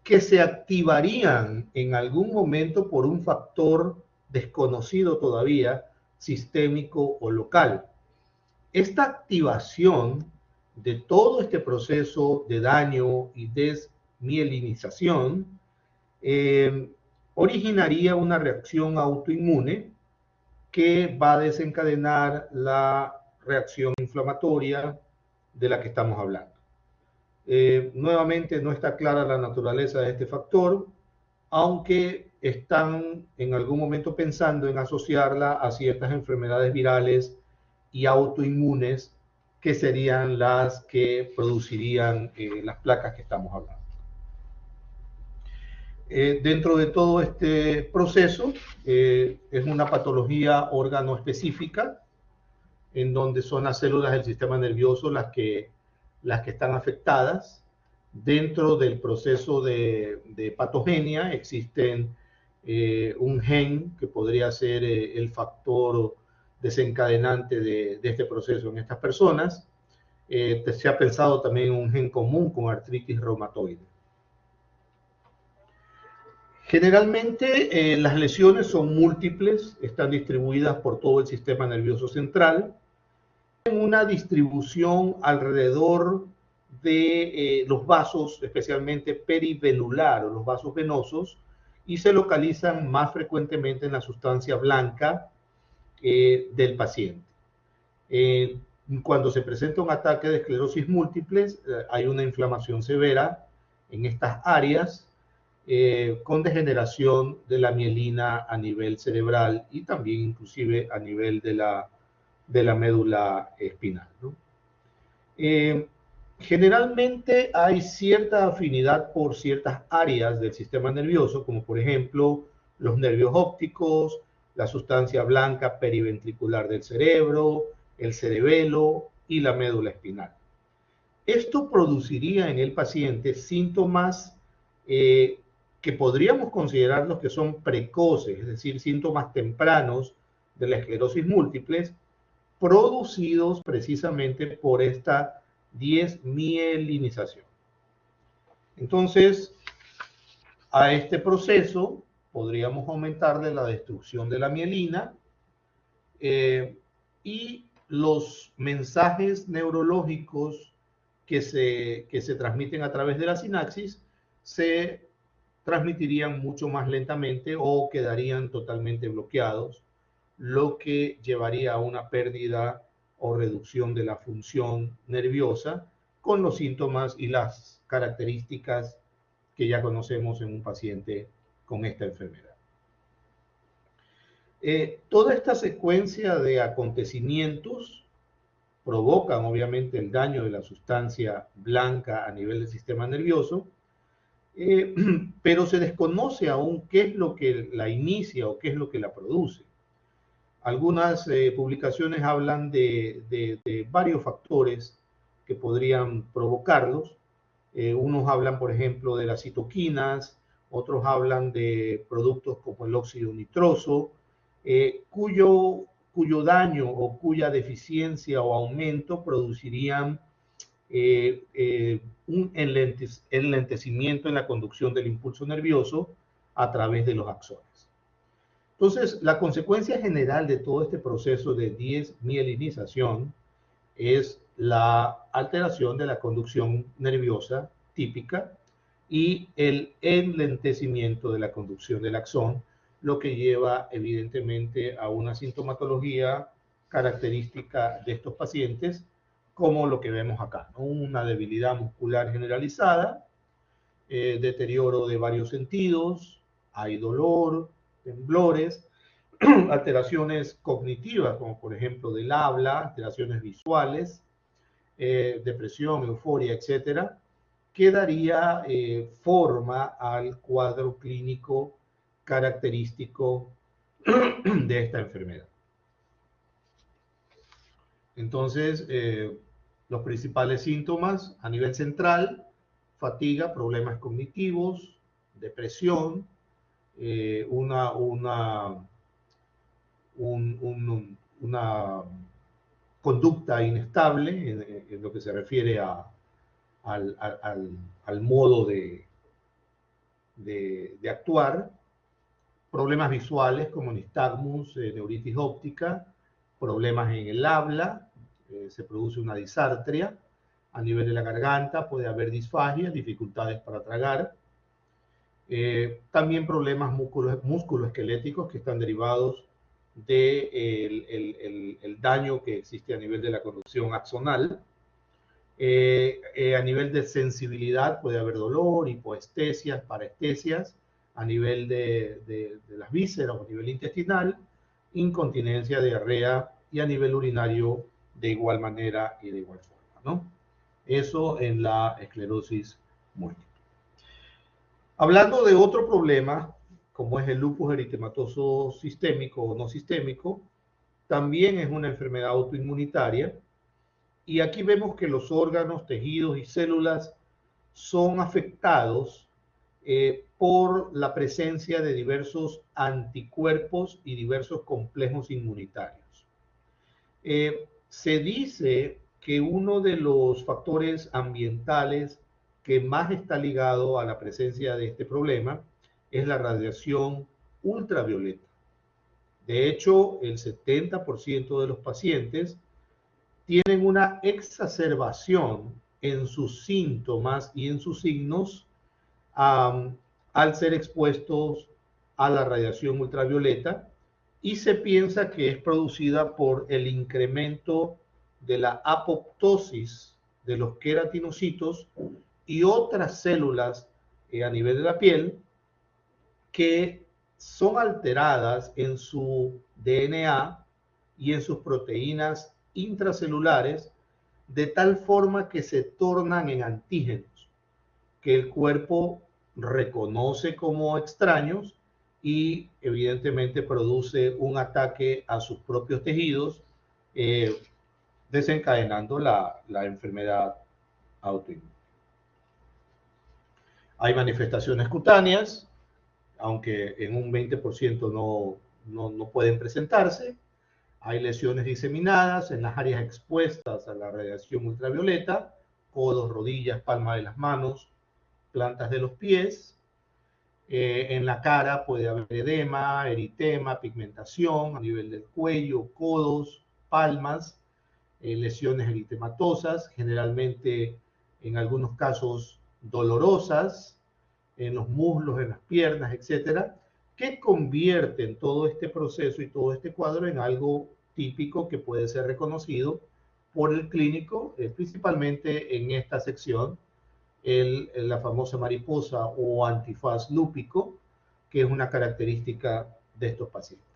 que se activarían en algún momento por un factor desconocido todavía, sistémico o local. Esta activación de todo este proceso de daño y desmielinización originaría una reacción autoinmune que va a desencadenar la reacción inflamatoria de la que estamos hablando. Nuevamente no está clara la naturaleza de este factor, aunque están en algún momento pensando en asociarla a ciertas enfermedades virales y autoinmunes que serían las que producirían las placas que estamos hablando. Dentro de todo este proceso es una patología órgano específica, en donde son las células del sistema nervioso las que están afectadas. Dentro del proceso de patogenia existen un gen que podría ser el factor desencadenante de este proceso en estas personas. Se ha pensado también en un gen común con artritis reumatoide. Generalmente las lesiones son múltiples, están distribuidas por todo el sistema nervioso central, en una distribución alrededor de los vasos, especialmente perivenular o los vasos venosos, y se localizan más frecuentemente en la sustancia blanca del paciente. Cuando se presenta un ataque de esclerosis múltiple, hay una inflamación severa en estas áreas, con degeneración de la mielina a nivel cerebral y también inclusive a nivel de la médula espinal, ¿no? Generalmente hay cierta afinidad por ciertas áreas del sistema nervioso, como por ejemplo los nervios ópticos, la sustancia blanca periventricular del cerebro, el cerebelo y la médula espinal. Esto produciría en el paciente síntomas que podríamos considerar los que son precoces, es decir, síntomas tempranos de la esclerosis múltiple, producidos precisamente por esta desmielinización. Entonces, a este proceso podríamos aumentarle la destrucción de la mielina y los mensajes neurológicos que se transmiten a través de la sinapsis se transmitirían mucho más lentamente o quedarían totalmente bloqueados, lo que llevaría a una pérdida o reducción de la función nerviosa con los síntomas y las características que ya conocemos en un paciente con esta enfermedad. Toda esta secuencia de acontecimientos provocan obviamente el daño de la sustancia blanca a nivel del sistema nervioso, pero se desconoce aún qué es lo que la inicia o qué es lo que la produce. Algunas publicaciones hablan de varios factores que podrían provocarlos. Unos hablan, por ejemplo, de las citoquinas, otros hablan de productos como el óxido nitroso, cuyo daño o cuya deficiencia o aumento producirían un enlentecimiento en la conducción del impulso nervioso a través de los axones. Entonces, la consecuencia general de todo este proceso de desmielinización es la alteración de la conducción nerviosa típica y el enlentecimiento de la conducción del axón, lo que lleva evidentemente a una sintomatología característica de estos pacientes, como lo que vemos acá, ¿no? Una debilidad muscular generalizada, deterioro de varios sentidos, hay dolor, temblores, alteraciones cognitivas, como por ejemplo del habla, alteraciones visuales, depresión, euforia, etcétera, que daría forma al cuadro clínico característico de esta enfermedad. Entonces, los principales síntomas a nivel central: fatiga, problemas cognitivos, depresión, una conducta inestable en lo que se refiere al modo de actuar, problemas visuales como nistagmus, neuritis óptica, problemas en el habla, se produce una disartria, a nivel de la garganta puede haber disfagia, dificultades para tragar, también problemas musculoesqueléticos que están derivados del daño que existe a nivel de la conducción axonal. A nivel de sensibilidad puede haber dolor, hipoestesias, parestesias, a nivel de las vísceras o a nivel intestinal, incontinencia, diarrea, y a nivel urinario de igual manera y de igual forma, ¿no? Eso en la esclerosis múltiple. Hablando de otro problema, como es el lupus eritematoso sistémico o no sistémico, también es una enfermedad autoinmunitaria, y aquí vemos que los órganos, tejidos y células son afectados por la presencia de diversos anticuerpos y diversos complejos inmunitarios. Se dice que uno de los factores ambientales que más está ligado a la presencia de este problema es la radiación ultravioleta. De hecho, el 70% de los pacientes tienen una exacerbación en sus síntomas y en sus signos al ser expuestos a la radiación ultravioleta, y se piensa que es producida por el incremento de la apoptosis de los queratinocitos y otras células a nivel de la piel que son alteradas en su DNA y en sus proteínas intracelulares de tal forma que se tornan en antígenos que el cuerpo reconoce como extraños y evidentemente produce un ataque a sus propios tejidos, desencadenando la enfermedad autoinmune. Hay manifestaciones cutáneas, aunque en un 20% no pueden presentarse. Hay lesiones diseminadas en las áreas expuestas a la radiación ultravioleta, codos, rodillas, palmas de las manos, plantas de los pies. En la cara puede haber edema, eritema, pigmentación a nivel del cuello, codos, palmas, lesiones eritematosas, generalmente en algunos casos dolorosas, en los muslos, en las piernas, etcétera, que convierten todo este proceso y todo este cuadro en algo típico que puede ser reconocido por el clínico, principalmente en esta sección, la famosa mariposa o antifaz lúpico, que es una característica de estos pacientes.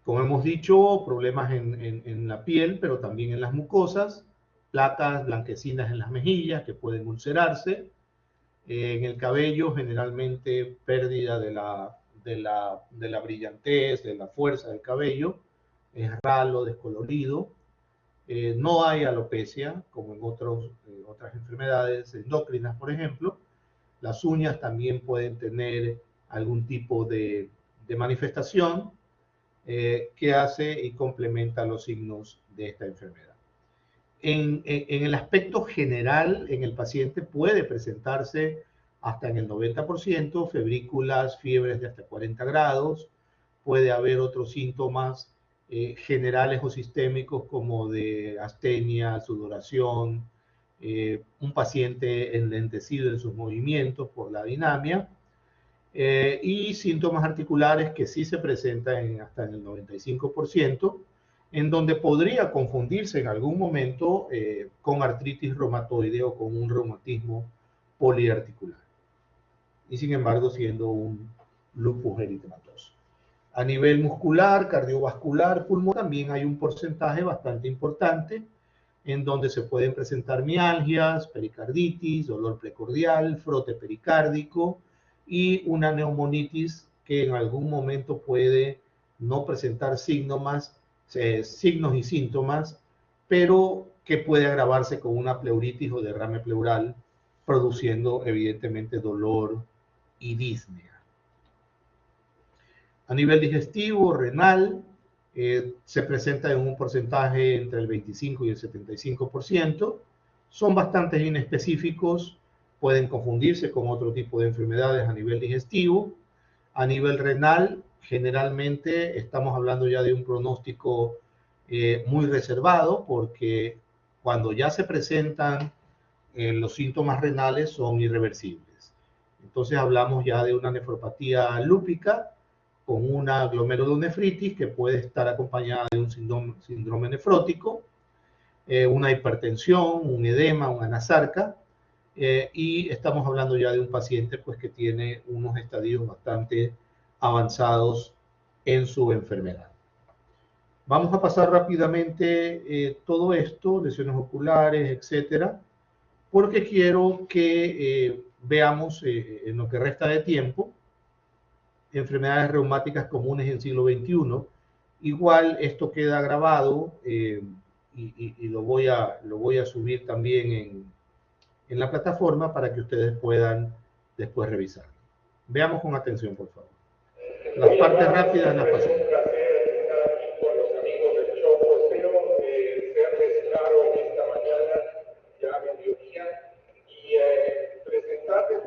Como hemos dicho, problemas en la piel, pero también en las mucosas, placas blanquecinas en las mejillas que pueden ulcerarse. En el cabello, generalmente pérdida de la brillantez, de la fuerza del cabello, es ralo, descolorido. No hay alopecia, como en otras enfermedades endócrinas, por ejemplo. Las uñas también pueden tener algún tipo de manifestación que hace y complementa los signos de esta enfermedad. En el aspecto general, en el paciente puede presentarse hasta en el 90%, febrículas, fiebres de hasta 40 grados, puede haber otros síntomas generales o sistémicos como de astenia, sudoración, un paciente enlentecido en sus movimientos por la dinamia, y síntomas articulares que sí se presentan hasta en el 95%, en donde podría confundirse en algún momento con artritis reumatoide o con un reumatismo poliarticular, y sin embargo siendo un lupus eritematoso. A nivel muscular, cardiovascular, pulmón, también hay un porcentaje bastante importante en donde se pueden presentar mialgias, pericarditis, dolor precordial, frote pericárdico y una neumonitis que en algún momento puede no presentar signos y síntomas, pero que puede agravarse con una pleuritis o derrame pleural, produciendo evidentemente dolor y disnea. A nivel digestivo, renal, se presenta en un porcentaje entre el 25 y el 75%. Son bastante inespecíficos, pueden confundirse con otro tipo de enfermedades a nivel digestivo. A nivel renal, generalmente estamos hablando ya de un pronóstico muy reservado, porque cuando ya se presentan los síntomas renales son irreversibles. Entonces hablamos ya de una nefropatía lúpica con una glomerulonefritis que puede estar acompañada de un síndrome nefrótico, una hipertensión, un edema, una anasarca, y estamos hablando ya de un paciente pues, que tiene unos estadios bastante avanzados en su enfermedad. Vamos a pasar rápidamente todo esto, lesiones oculares, etcétera, porque quiero que veamos en lo que resta de tiempo enfermedades reumáticas comunes en siglo XXI. Igual esto queda grabado y lo voy a subir también en la plataforma para que ustedes puedan después revisar. Veamos con atención, por favor. Las partes rápidas las pasamos. Presentarles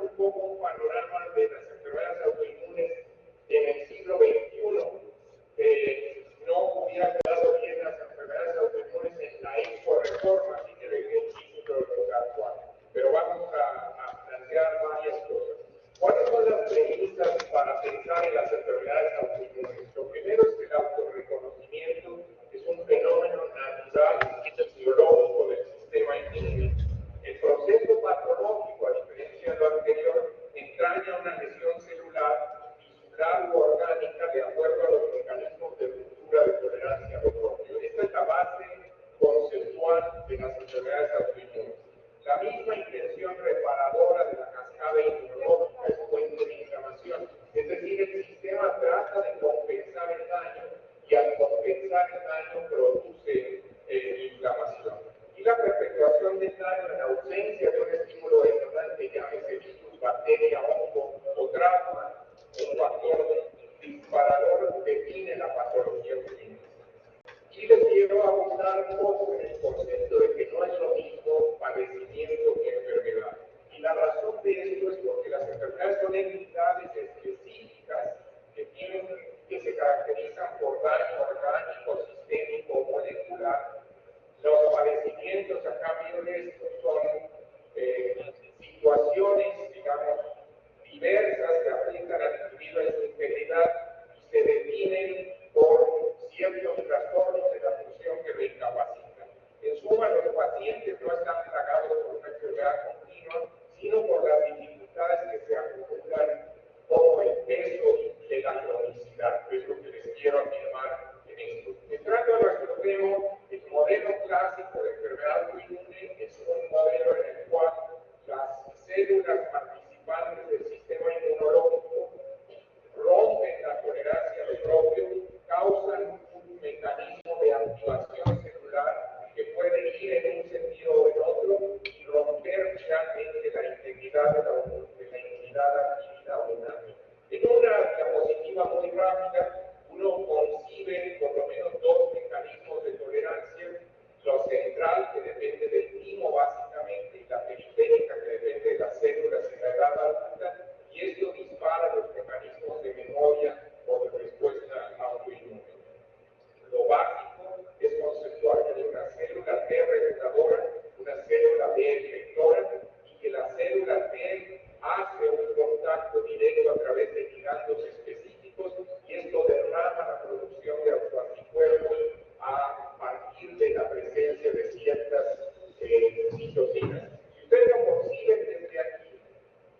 razón de esto es porque las enfermedades son entidades específicas que se caracterizan por daño orgánico, sistémico o molecular. Los padecimientos a cambio de esto son situaciones, digamos, diversas que afectan al individuo en su integridad y se definen por ciertos trastornos de la función que lo incapacitan. En suma, los pacientes no están plagados por una enfermedad continua, sino por las dificultades que se acumulan como el peso de la cronicidad, que es lo que les quiero afirmar en esto. Entrando a nuestro tema, el modelo clásico de enfermedad autoinmune es un modelo en el cual las células participantes del sistema inmunológico rompen la tolerancia al propio, causan un mecanismo de activación celular que puede ir en un sentido o en otro y romper realmente la integridad de la inmunidad adquirida humana. En una diapositiva muy rápida, uno concibe por lo menos dos mecanismos de tolerancia: lo central, que depende del timo básicamente, y la periférica, que depende de las células en la edad adulta, y esto dispara los mecanismos de memoria o de respuesta autoinmune. Lo básico es conceptual que hay una célula T reguladora, una célula B efectora, y que la célula T hace un contacto directo a través de ligandos específicos, y esto derrama la producción de autoanticuerpos a partir de la presencia de ciertas citocinas. Si ustedes lo conciben desde aquí,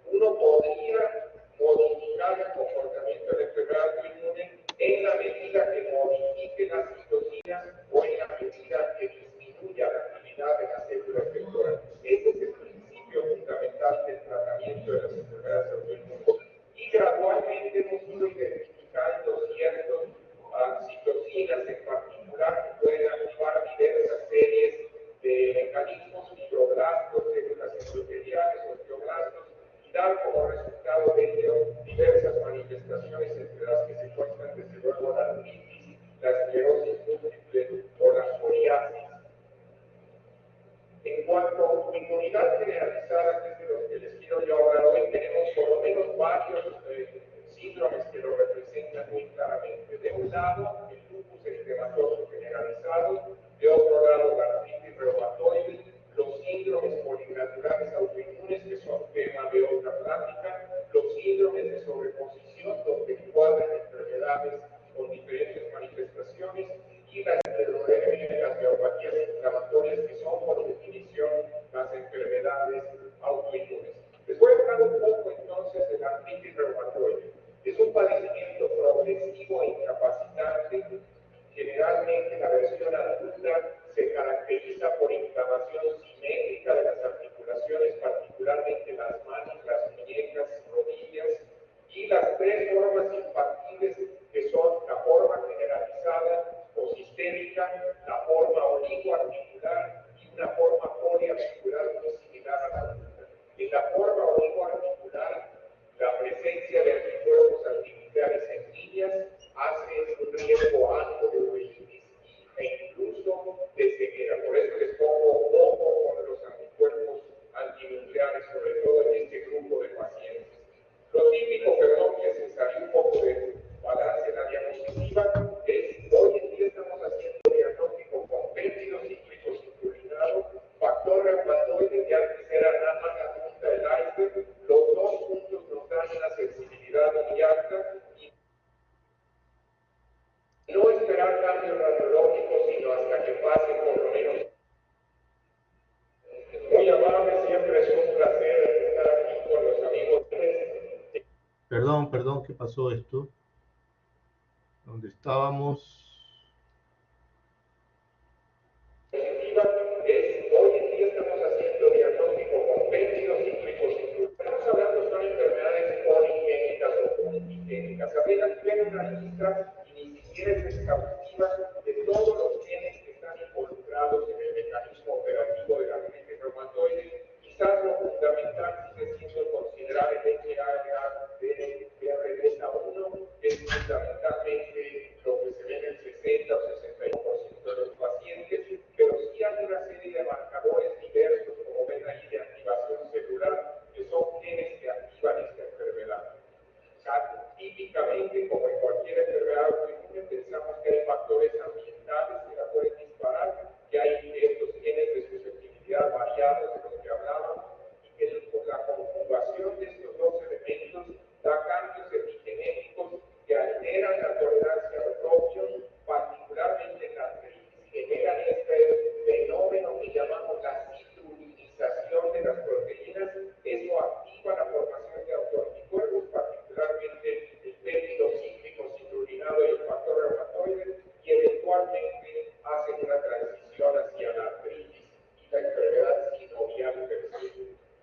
uno podría modificar el comportamiento de la enfermedad autoinmune en la medida que modifique las citocinas o en la medida que disminuya la actividad de la célula efectora. Ese es el principio fundamental del tratamiento de las enfermedades autoinmunes. Y gradualmente hemos ido identificando ciertas citocinas en particular que pueden activar diversas series de mecanismos, fibroblastos, células endoteliales, osteoblastos, y dar como resultado de ello diversas manifestaciones, entre las que se encuentran desde luego la artritis, la esclerosis múltiple o la psoriasis. En cuanto a inmunidad generalizada, que es de lo que les quiero yo hablar hoy, tenemos por lo menos varios síndromes que lo representan muy claramente. De un lado, el lupus eritematoso generalizado; de otro lado, la artritis reumatoide; los síndromes poligrandulares autoinmunes, que son tema de otra plática; los síndromes de sobreposición, donde encuadran enfermedades con diferentes manifestaciones; y las neuropatías inflamatorias, que son por definición las enfermedades autoinmunes. Les voy a hablar un poco entonces de la artritis reumatoide. Es un padecimiento progresivo e incapacitante. Generalmente la versión adulta se caracteriza por inflamación simétrica de las articulaciones, particularmente las manos, las muñecas, rodillas, y las tres formas infantiles, que son la forma generalizada o sistémica, la forma oligoarticular y una forma poliarticular muy similar a la adulta. En la forma oligoarticular, la presencia de anticuerpos artificiales en líneas hace un riesgo alto de uveitis e incluso de ceguera. Por eso les pongo ojo con los anticuerpos antinucleares, sobre todo en este grupo de pacientes. Lo típico, perdón, que se salió un poco de balance en la diapositiva, es hoy en día estamos haciendo diagnóstico con péptido cíclico citrullinado, factor reumatoide, que antes era nada más la punta del iceberg. Los dos puntos nos dan una sensibilidad muy alta y no esperar cambios radiológicos, sino hasta que pase por lo menos. Muy amable, siempre es un placer estar aquí con los amigos. Perdón, ¿qué pasó esto? ¿Dónde estábamos? Hoy en día estamos haciendo diagnóstico con péptido cíclico citrullinado. Estamos hablando son enfermedades poligénicas o multigénicas. Apenas ven una lista y ni siquiera es exhaustiva de todos los genes que están involucrados en el mecanismo operativo de la artritis reumatoide. Quizás lo fundamental sigue siendo considerar el HARD-BRD1, que es fundamentalmente lo que se ve en el 60 o 61% de los pacientes, pero sí hay una serie de marcadores diversos, como ven ahí, de activación celular, que son genes Típicamente, como en cualquier enfermedad autoinmune, pensamos que hay factores ambientales que la pueden disparar, que hay estos genes de susceptibilidad variados de los que hablábamos, y que la conjugación de estos dos elementos da cambios epigenéticos que alteran la tolerancia al propio, particularmente en la artritis, generan este fenómeno que llamamos la citrulinización de las proteínas. Eso activa la formación de autoanticuerpos, particularmente el péptido cíclico citrulinado y el factor reumatoide, y eventualmente hacen una transición hacia la artritis y la enfermedad sinovial per se.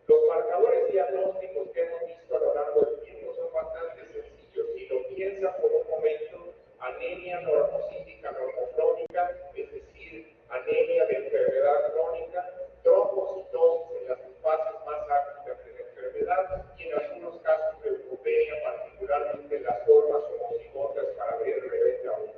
Los marcadores diagnósticos que hemos visto a lo largo del tiempo son bastante sencillos. Si lo piensan por un momento, anemia normocítica normocrónica, es decir, anemia de enfermedad crónica, trombocitosis en las fases más activas de la enfermedad y en algunos casos leucopenia, particularmente en las formas homocigotas para ver rebeta 1.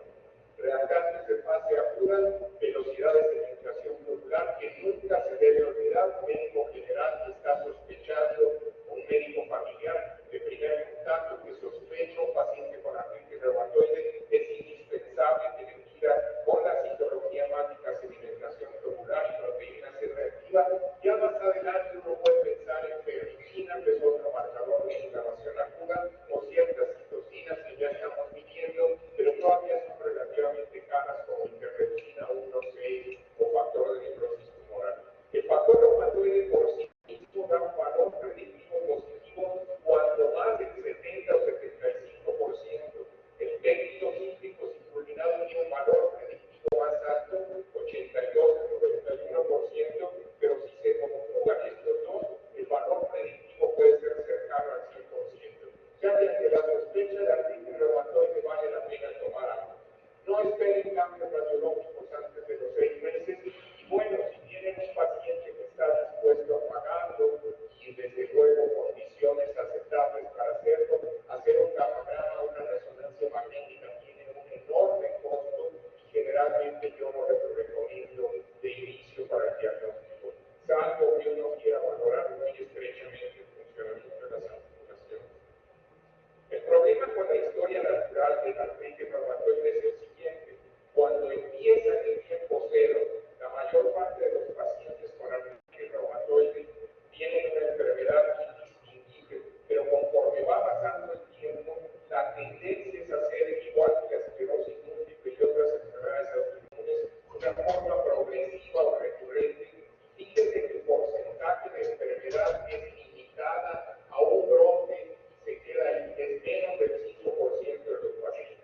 Reactantes de fase aguda, velocidades de filtración pulmonar que nunca se debe olvidar. Un médico general que está sospechando, un médico familiar de primer contacto que sospecha un paciente con artritis reumatoide, es indispensable que le pida con la citología hemática, sedimentación globular y proteína C reactiva. Ya más adelante uno puede pensar en ferritina, que es otro marcador de inflamación aguda, o ciertas citocinas que ya estamos midiendo, pero todavía son relativamente caras, como interleucina 1, 6 o factor de necrosis tumoral. El factor reumatoide por sí mismo da un valor predictivo positivo cuando más del 70 o 75%. El péptido cíclico citrulinado tiene un valor predictivo más alto, 82 o 91%, pero si se conjugan estos dos, el valor predictivo puede ser cercano al 100%. Ya que ante la sospecha de artritis reumatoide vale la pena tomar agua. No esperen cambios radiológicos antes de los 6 meses. Y bueno, si tienen un paciente que está dispuesto a pagarlo y desde luego condiciones aceptables para hacerlo, hacer un gamograma, una resonancia magnética tiene un enorme costo y generalmente yo no lo recomiendo de inicio para el diagnóstico, salvo que uno quiera valorar muy estrechamente el funcionamiento de las articulaciones. El problema con la historia natural de la artritis reumatoide es el siguiente. Cuando empieza en el tiempo cero, la mayor parte de los pacientes con artritis reumatoide tienen una enfermedad indistinguible, pero conforme va pasando el tiempo, la tendencia es a ser igual que la esclerosis múltiple y otras enfermedades autoinmunes, una forma progresiva o recurrente. Fíjense que el porcentaje de enfermedad es limitada a un brote y se queda ahí, es menos del 5% de los pacientes.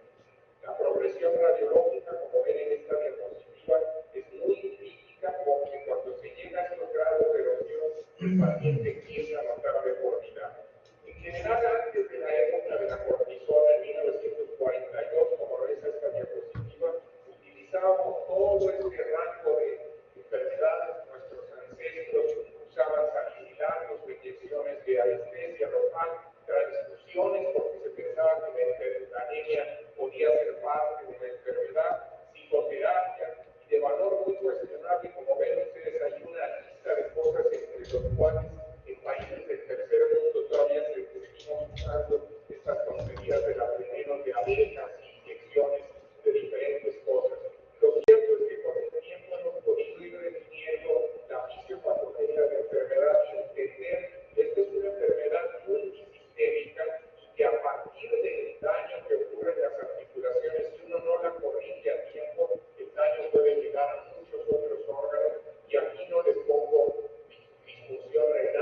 La progresión radiológica, como ven en esta diapositiva, es muy crítica porque cuando se llega a estos grados de erosión, el paciente empieza a notar deformidad. En general, antes de la época de la cortisona en 1942, como ves esta diapositiva, utilizábamos todo este rango de enfermedades. Nuestros ancestros usaban salicilatos, inyecciones de anestesia local, transfusiones, porque se pensaba que la anemia podía ser parte de una enfermedad, psicoterapia, y de valor muy cuestionable. Como ven ustedes, hay una lista de cosas entre los cuales en países del tercer mundo todavía seguimos usando estas tonterías de las venenos de abejas y inyecciones de diferentes cosas. Lo cierto es que con el tiempo hemos podido ir definiendo la fisiopatología de la enfermedad y entender que esta es una enfermedad multisistémica y que a partir del daño que ocurre en las articulaciones, si uno no la corrige a tiempo, el daño puede llegar a muchos otros órganos, y aquí no les pongo disfunción renal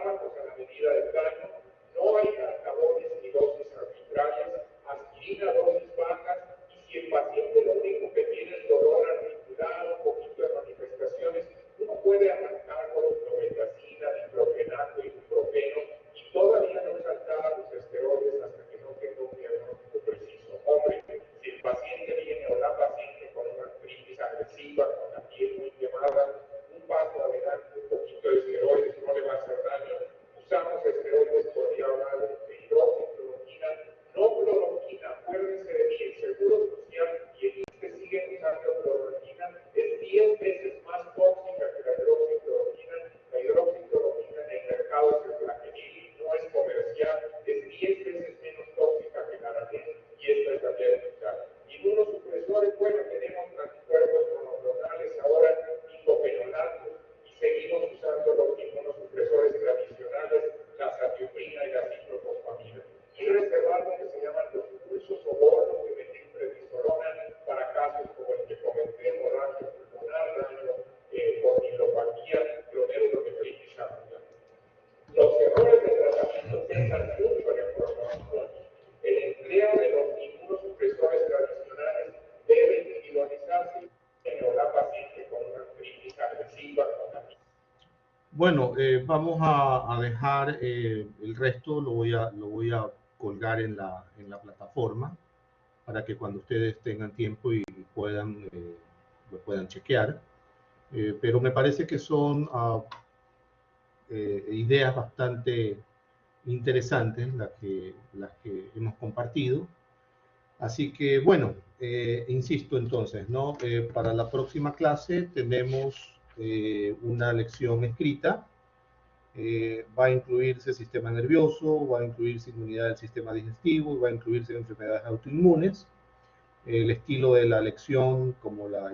fármacos a la medida del daño, no hay anabólicos ni dosis arbitrarias, aspirina dosis bajas, y si el paciente lo único que tiene es dolor articular, un poquito de manifestaciones, uno puede arrancar con indometacina, diclofenaco, ibuprofeno, y todavía no saltar los esteroides hasta que no tenga un diagnóstico preciso. Hombre, si el paciente viene o la paciente con una artritis agresiva, con la piel muy quemada, un paso adelante, un poquito de esteroides no le va a hacer daño. Usamos esteroides por vía oral de hidroxicloroquina, no cloroquina, acuérdense de mí, el Seguro Social y el ISSSTE siguen usando cloroquina, es 10 veces más tóxica que la hidroxicloroquina. La hidroxicloroquina en el mercado es el plaquenil, no es comercial, es 10 veces menos tóxica que la aracena, y esta es la vía eficaz. Inmunosupresores, bueno, tenemos anticuerpos monoclonales ahora, diclofenolatos, y seguimos usando los inmunosupresores tradicionales, la satioprina y la ciclofosfamida. Y reservar lo que se llaman los pulsos o bonos de metilprednisolona para casos como el que comenté, hemorragia pulmonar, daño por nilopatía, glomerulonefritis aguda. Los errores de tratamiento pesan mucho en el pronóstico. El empleo de los inmunosupresores tradicionales debe individualizarse en la paciente con una artritis agresiva, con la. Bueno, vamos a dejar el resto, lo voy a colgar en la plataforma para que cuando ustedes tengan tiempo y puedan, lo puedan chequear. Pero me parece que son ideas bastante interesantes las que hemos compartido. Así que, bueno, insisto entonces, ¿no? Para la próxima clase tenemos una lección escrita. Va a incluirse sistema nervioso, va a incluirse inmunidad del sistema digestivo, va a incluirse enfermedades autoinmunes. El estilo de la lección,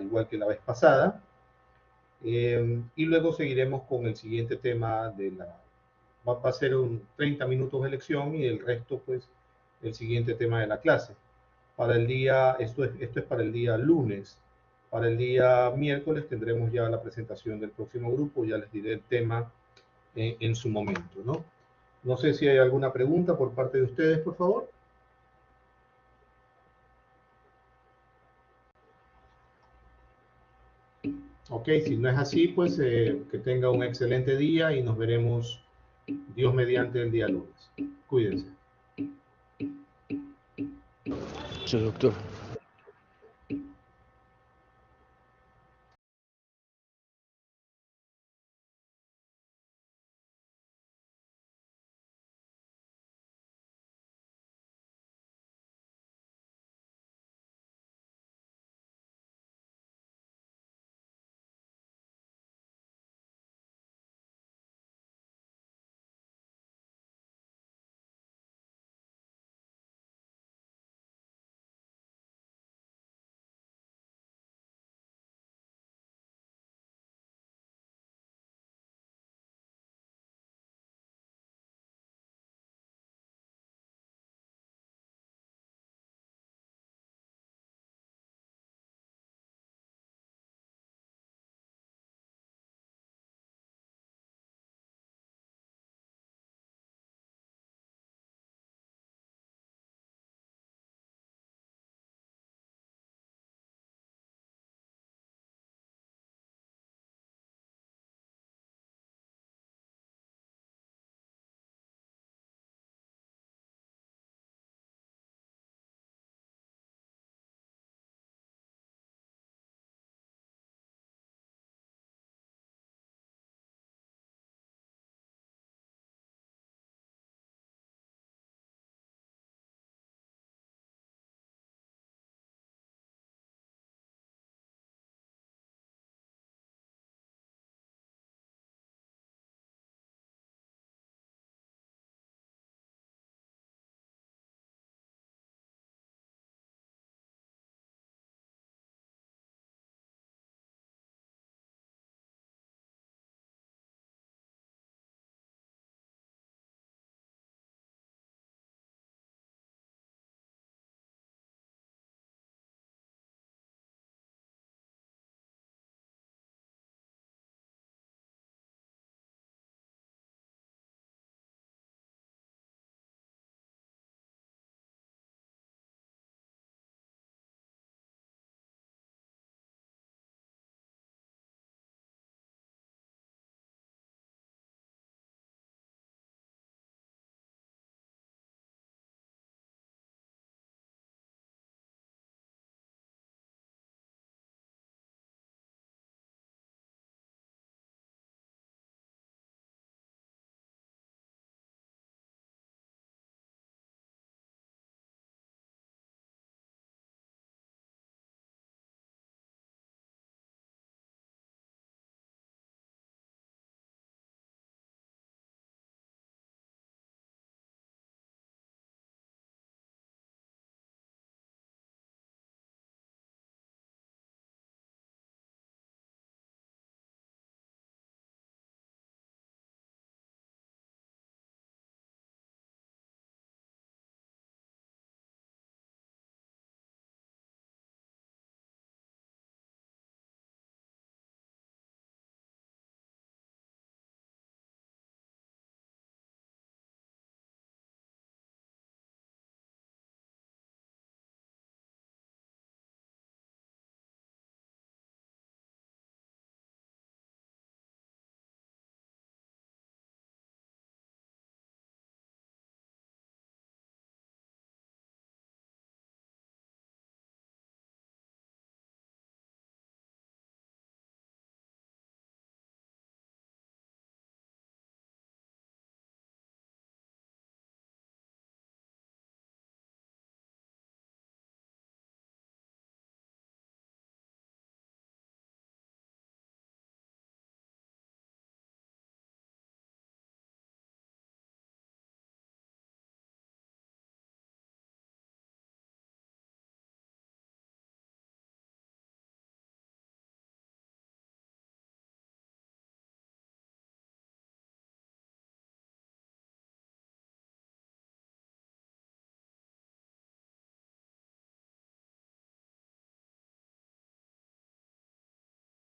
igual que la vez pasada. Y luego seguiremos con el siguiente tema va a ser 30 minutos de lección y el resto, pues, el siguiente tema de la clase. Esto es para el día lunes. Para el día miércoles tendremos ya la presentación del próximo grupo, ya les diré el tema en su momento, ¿no? No sé si hay alguna pregunta por parte de ustedes, por favor. Ok, si no es así, pues que tenga un excelente día y nos veremos, Dios mediante, el día lunes. Cuídense. Sí, doctor.